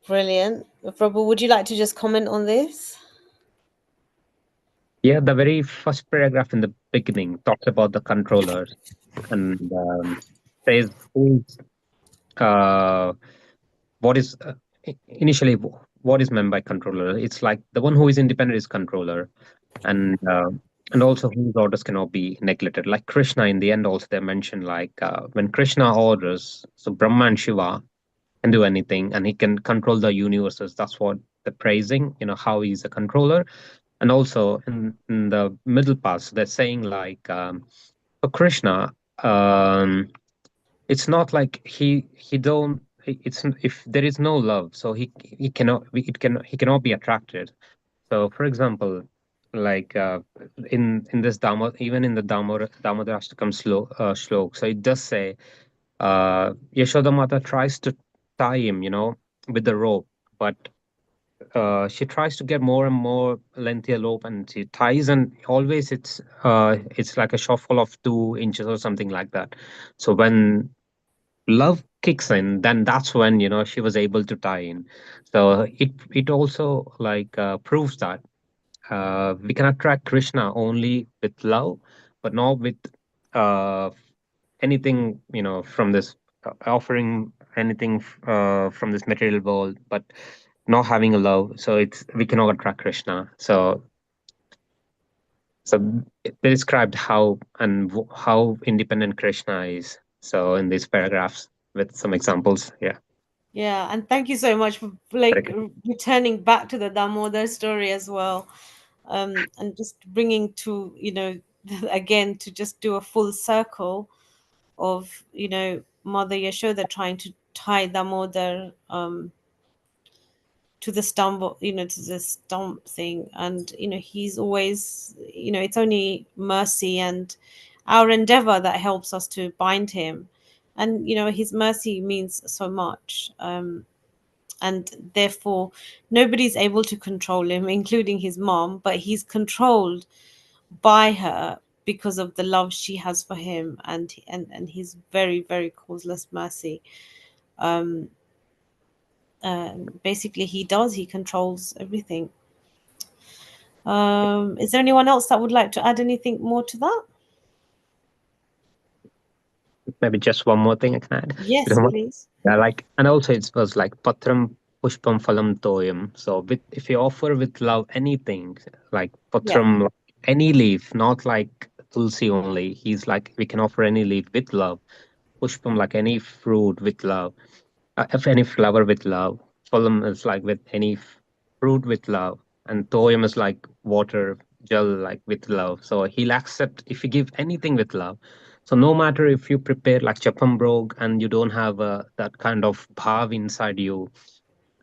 Brilliant. Prabhu, would you like to just comment on this? Yeah, the very first paragraph in the beginning talks about the controllers and says who's what is initially what is meant by controller. It's like the one who is independent is controller, and also whose orders cannot be neglected. Like Krishna, in the end, also they mention like when Krishna orders, so Brahma and Shiva can do anything, and he can control the universes. That's what they're praising. How he's a controller, and also in the middle parts, they're saying like for Krishna. It's not like he don't it's if there is no love, so he cannot he cannot be attracted. So for example, like in this Damo, even in the Damodar Ashtakam shlok, so it does say Yashoda Mata tries to tie him, with the rope, but she tries to get more and more lengthier rope, and she ties, and always it's like a shortfall of 2 inches or something like that. So when love kicks in, then that's when she was able to tie in. So it also like proves that we can attract Krishna only with love, but not with uh, anything from this offering anything from this material world, but not having a love. So we cannot attract Krishna. So they described how and how independent Krishna is. So in these paragraphs with some examples, yeah. Yeah, and thank you so much for returning back to the Damodar story as well, and just bringing to again to just do a full circle of Mother Yashoda trying to tie Damodar to the stump, to the stump thing, and he's always, it's only mercy and our endeavor that helps us to bind him, and his mercy means so much. and therefore nobody's able to control him, including his mom, but he's controlled by her because of the love she has for him and his very, very causeless mercy. Basically he controls everything. Is there anyone else that would like to add anything more to that? Maybe just one more thing I can add. Yes, You know what? please. Yeah, like, and also it was like patram pushpam phalam toyam. So with, if you offer with love anything, like Yeah. patram, like any leaf, not like tulsi only. He's like, we can offer any leaf with love. Pushpam, like any fruit with love. If any flower with love. Phalam is like with any fruit with love. And toyam is like water, gel, like with love. So he'll accept if you give anything with love. So no matter if you prepare like chapam brog and you don't have that kind of bhav inside you,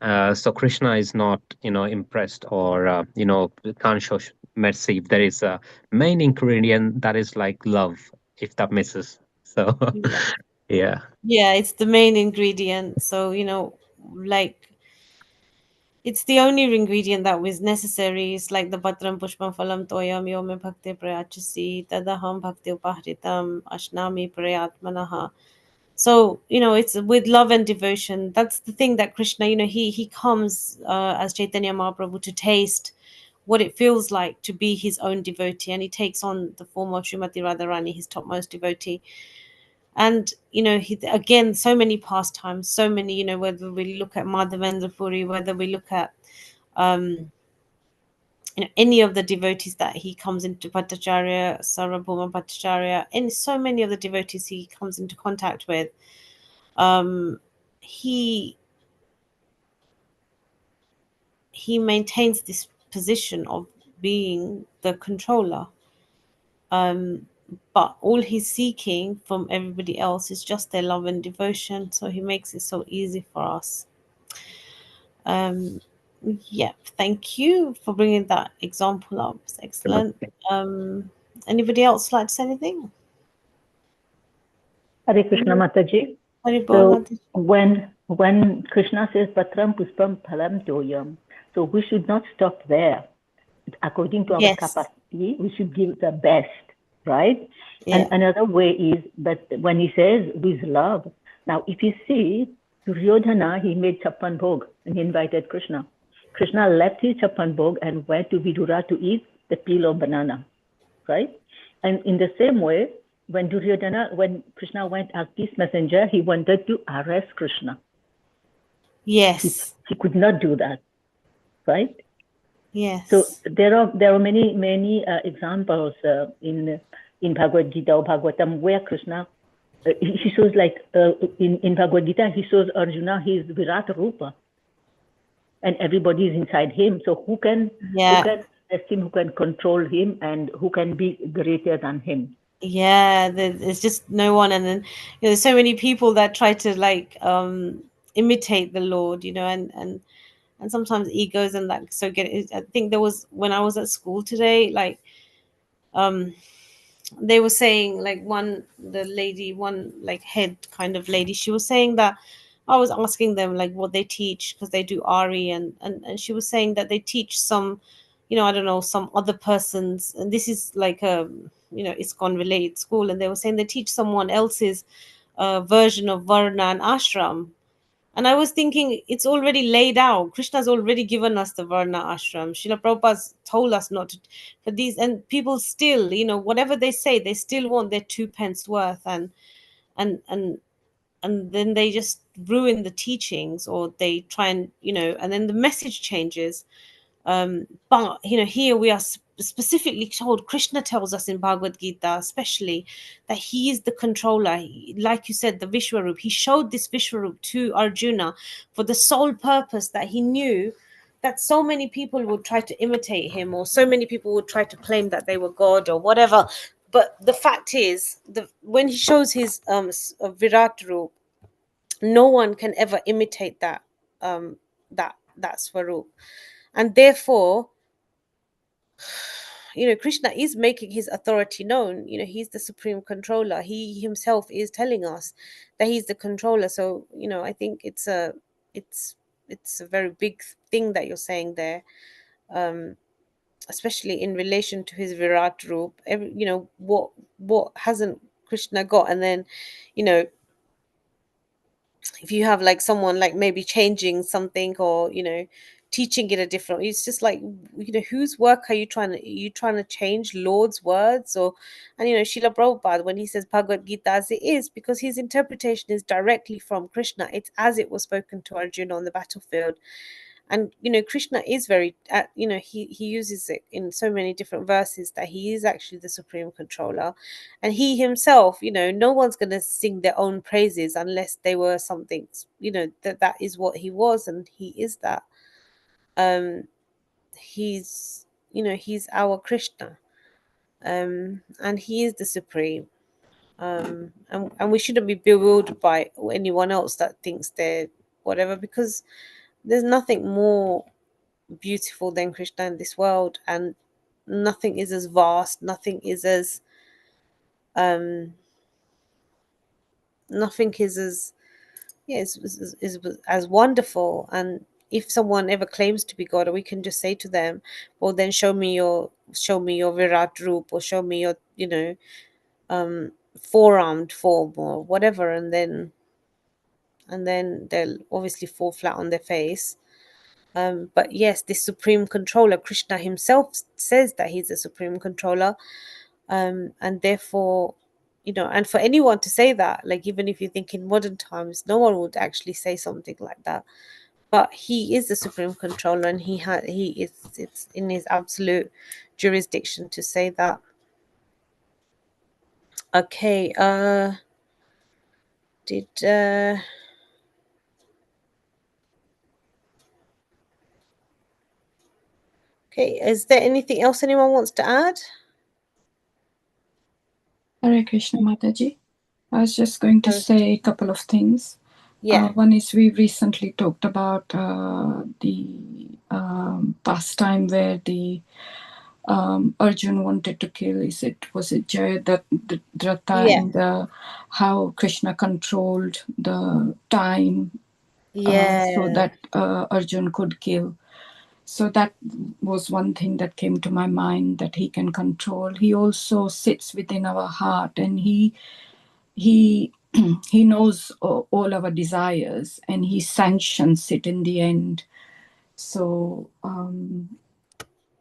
so Krishna is not, impressed, or can't show mercy. If there is a main ingredient that is like love, if that misses. So Yeah. yeah. Yeah, it's the main ingredient. So, like it's the only ingredient that was necessary. It's like the Patram Pushpam Phalam Toyam Yome Bhakti Prayachasi Tadaham Bhakti Upahritam Ashnami Prayatmanaha. So, it's with love and devotion. That's the thing that Krishna, he comes as Chaitanya Mahaprabhu to taste what it feels like to be his own devotee, and he takes on the form of Srimati Radharani, his topmost devotee. And he, again, so many pastimes, so many, whether we look at Madhavendra Puri, whether we look at any of the devotees that he comes into, Bhattacharya, Sarvabhauma Bhattacharya, and so many of the devotees he comes into contact with, he maintains this position of being the controller. But all he's seeking from everybody else is just their love and devotion. So he makes it so easy for us. Thank you for bringing that example up. It's excellent. Anybody else like to say anything? Hare Krishna Mataji. So when Krishna says Patram Puspam Phalam Toyam, so we should not stop there. According to our capacity, we should give the best, right? Yeah. And another way is that when he says with love, now if you see Duryodhana, he made Chappan Bhog and he invited Krishna. Krishna left his Chappan Bhog and went to Vidura to eat the peel of banana, right? And in the same way, when Krishna went as peace messenger, he wanted to arrest Krishna. Yes. He could not do that, right? Yes. So there are many examples in Bhagavad Gita or Bhagavatam where Krishna he shows, like in Bhagavad Gita, he shows Arjuna his Virat Rupa, and everybody is inside him. So who can test him, who can control him, and who can be greater than him? Yeah, there's just no one. And then there's so many people that try to like imitate the Lord, and sometimes egos and that. So I think there was, when I was at school today, like they were saying, like one like head kind of lady, she was saying that I was asking them like what they teach, because they do Ari, and she was saying that they teach some, I don't know, some other persons, and this is like a ISKCON related school, and they were saying they teach someone else's version of Varna and Ashram. And I was thinking, it's already laid out. Krishna's already given us the Varna Ashram. Srila Prabhupada's told us not to, for these, and people still, whatever they say, they still want their 2 pence worth, and then they just ruin the teachings, or they try and, and then the message changes. But here we are specifically told, Krishna tells us in Bhagavad Gita especially, that he is the controller. Like you said, the Vishwarup, he showed this Vishwarup to Arjuna for the sole purpose that he knew that so many people would try to imitate him, or so many people would try to claim that they were God or whatever. But the fact is, when he shows his Virat Rup, no one can ever imitate that Swarup. And therefore, Krishna is making his authority known. He's the supreme controller. He himself is telling us that he's the controller. So I think it's it's a very big thing that you're saying there, especially in relation to his Virat Roop. What hasn't Krishna got? And then, you know, if you have like someone like maybe changing something, or teaching it a different, it's just like, whose work are you trying to change? Lord's words? Or and Srila Prabhupada, when he says Bhagavad Gita as it is, because his interpretation is directly from Krishna, it's as it was spoken to Arjuna on the battlefield. And Krishna is very he uses it in so many different verses that he is actually the supreme controller. And he himself, no one's going to sing their own praises unless they were something, that is what he was, and he is that. He's he's our Krishna, and he is the supreme. And we shouldn't be bewildered by anyone else that thinks they're whatever, because there's nothing more beautiful than Krishna in this world, and nothing is as vast, nothing is as nothing is as is as wonderful. And if someone ever claims to be God, we can just say to them, well, then show me your Virat Roop, or show me your four-armed form, or whatever, and then they'll obviously fall flat on their face. But yes, this supreme controller, Krishna himself says that he's a supreme controller. And therefore, and for anyone to say that, like, even if you think in modern times, no one would actually say something like that. But he is the supreme controller, and it's in his absolute jurisdiction to say that. Okay, okay, is there anything else anyone wants to add? Hare Krishna Mataji. I was just going to say a couple of things. Yeah. One is, we recently talked about the pastime where the Arjun wanted to kill, was it Jayadratha, Yeah. and how Krishna controlled the time so that Arjun could kill. So that was one thing that came to my mind, that he can control. He also sits within our heart, and he knows all our desires, and he sanctions it in the end. So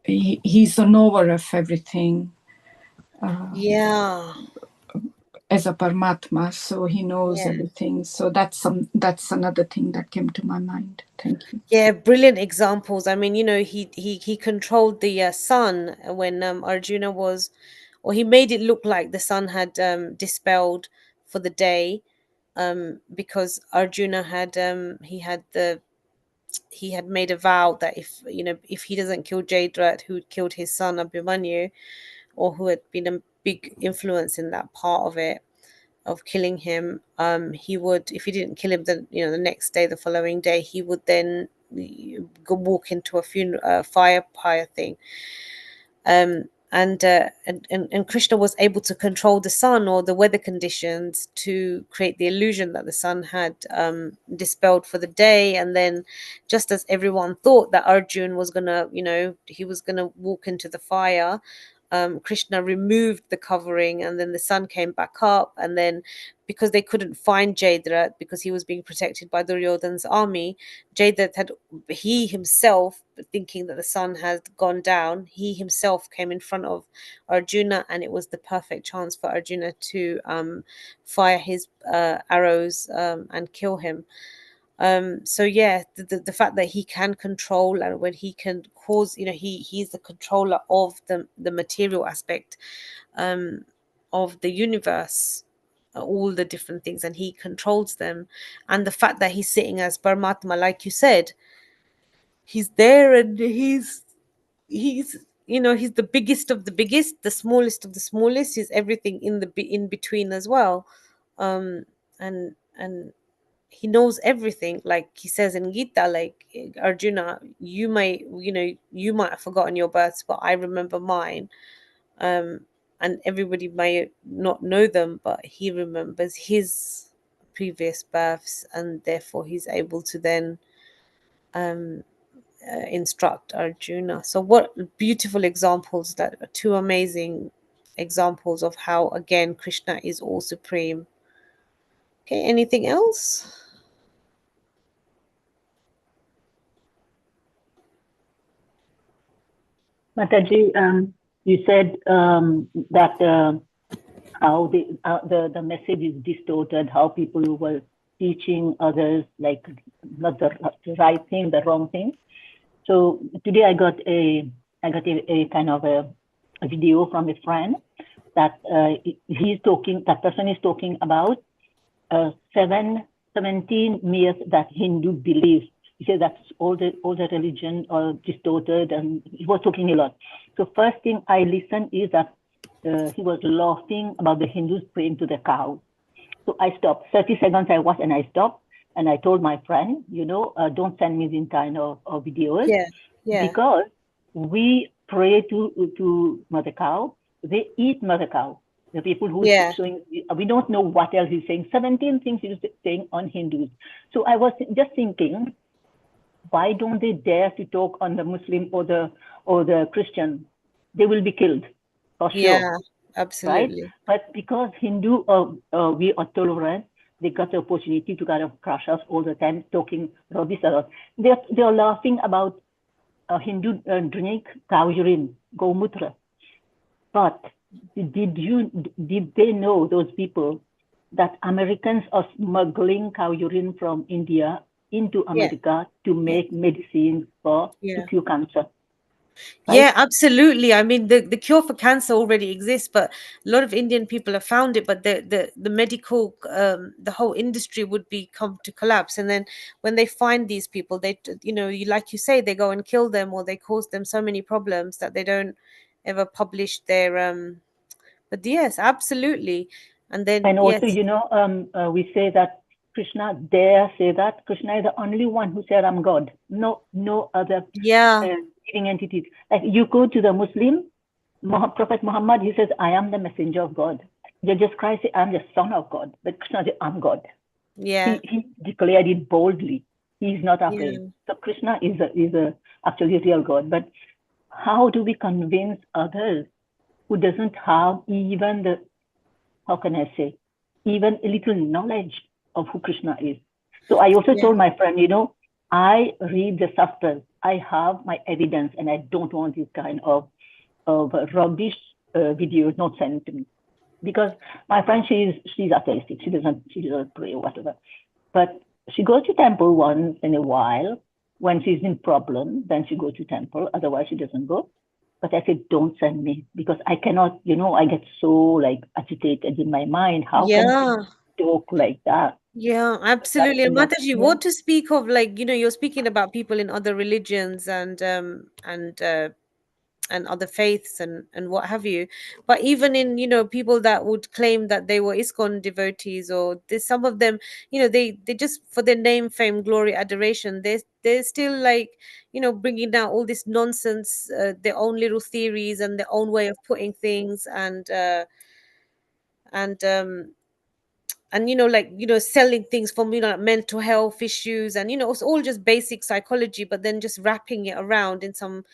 he's the knower of everything. As a Paramatma, so he knows everything. So that's another thing that came to my mind. Thank you. Yeah, brilliant examples. I mean, he controlled the sun when Arjuna was, or he made it look like the sun had dispelled for the day, because Arjuna had he had made a vow that if he doesn't kill Jayadratha, who killed his son Abhimanyu, or who had been a big influence in that part of it, of killing him, he would, if he didn't kill him, then the next day, the following day, he would then go walk into a fire pyre thing. And Krishna was able to control the sun or the weather conditions to create the illusion that the sun had dispelled for the day. And then, just as everyone thought that Arjun was gonna, he was gonna walk into the fire, Krishna removed the covering, and then the sun came back up. And then, because they couldn't find Jayadratha, because he was being protected by Duryodhana's army, he himself, thinking that the sun had gone down, he himself came in front of Arjuna, and it was the perfect chance for Arjuna to fire his arrows and kill him. So yeah, the fact that he can control, and when he can cause, he's the controller of the material aspect of the universe, all the different things, and he controls them. And the fact that he's sitting as Paramatma, like you said, he's there, and he's he's the biggest of the biggest, the smallest of the smallest, he's everything in between as well. And he knows everything, like he says in Gita, like, Arjuna, you might have forgotten your births, but I remember mine. And everybody might not know them, but he remembers his previous births, and therefore he's able to then instruct Arjuna. So what beautiful examples, that are two amazing examples of how again Krishna is all supreme. Okay, anything else? Mataji, you said that how the message is distorted, how people were teaching others like not the right thing, the wrong thing. So today I got a kind of a video from a friend that that person is talking about 17 myths that Hindu believes. He said that's all the religion are distorted, and he was talking a lot. So first thing I listened is that he was laughing about the Hindus praying to the cow. So I stopped. 30 seconds I watched and I stopped. And I told my friend, don't send me these kind of videos. Yeah. Because we pray to Mother Cow. They eat Mother Cow. The people who showing, we don't know what else he's saying. 17 things he's saying on Hindus. So I was just thinking, why don't they dare to talk on the Muslim or the Christian? They will be killed for sure. Yeah, absolutely. Right? But because Hindu, we are tolerant, they got the opportunity to kind of crush us all the time, talking rubbish about. They're laughing about Hindu drink cow urine, gomutra. But did they know, those people, that Americans are smuggling cow urine from India into America to make medicine to cure cancer? Right? Yeah, absolutely. I mean, the cure for cancer already exists, but a lot of Indian people have found it. But the medical, the whole industry would come to collapse. And then when they find these people, they, like you say, they go and kill them, or they cause them so many problems that they don't ever publish their. But yes, absolutely. And then also, we say that Krishna dare say that Krishna is the only one who said, "I'm God." No other living entities. Like you go to the Muslim, Prophet Muhammad, he says, "I am the messenger of God." Jesus Christ said, "I'm the son of God." But Krishna said, "I'm God." Yeah, he declared it boldly. He is not afraid. So Krishna is actually a real God. But how do we convince others who doesn't have even how can I say, even a little knowledge of who Krishna is? So I also told my friend, I read the Shastras. I have my evidence, and I don't want this kind of rubbish videos not sent to me. Because my friend, she's atheistic. She doesn't pray or whatever. But she goes to temple once in a while. When she's in problem, then she goes to temple. Otherwise, she doesn't go. But I said, don't send me, because I cannot, I get so agitated in my mind. How can you talk like that? Yeah, absolutely. And Mataji, what to speak of, you're speaking about people in other religions and other faiths and what have you. But even in, people that would claim that they were ISKCON devotees, or there's some of them, they just, for their name, fame, glory, adoration, they're still bringing down all this nonsense, their own little theories and their own way of putting things, and selling things from like mental health issues, and it's all just basic psychology, but then just wrapping it around in some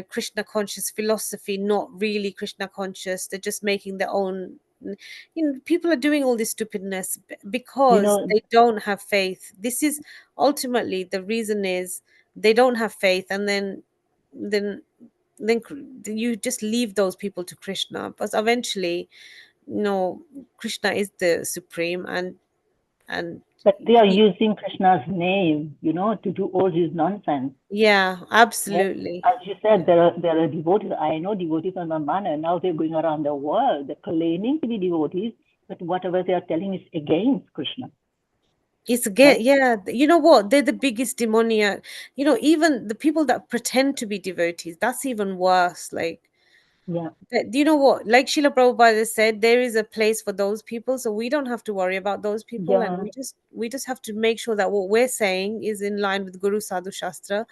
Krishna conscious philosophy, not really Krishna conscious. They're just making their own. People are doing all this stupidness because they don't have faith. This is ultimately the reason, is they don't have faith, and then you just leave those people to Krishna. But eventually, no, Krishna is the supreme, and but they are using Krishna's name, to do all this nonsense. Yeah, absolutely. As you said, there are devotees. I know devotees from Ramana. Now they're going around the world. They're claiming to be devotees, but whatever they are telling is against Krishna. It's again, yeah. You know what? They're the biggest demoniac. Even the people that pretend to be devotees, that's even worse. Do you know what? Like Srila Prabhupada said, there is a place for those people, so we don't have to worry about those people, and we just have to make sure that what we're saying is in line with Guru Sadhu Shastra.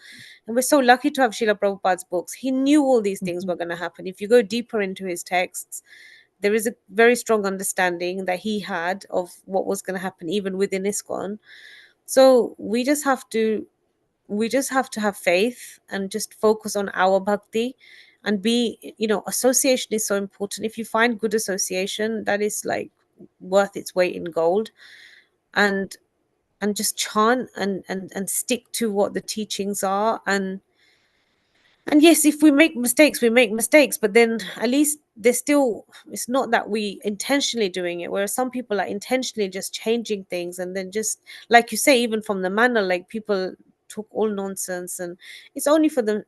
And we're so lucky to have Srila Prabhupada's books. He knew all these things were going to happen. If you go deeper into his texts, there is a very strong understanding that he had of what was going to happen even within ISKCON. So we just have to we just have to have faith and just focus on our bhakti and be, association is so important. If you find good association, that is like worth its weight in gold. And just chant and stick to what the teachings are. And yes, if we make mistakes, we make mistakes, but then at least there's still, it's not that we intentionally doing it, whereas some people are intentionally just changing things, and then just, like you say, even from the manner, like people talk all nonsense, and it's only for them,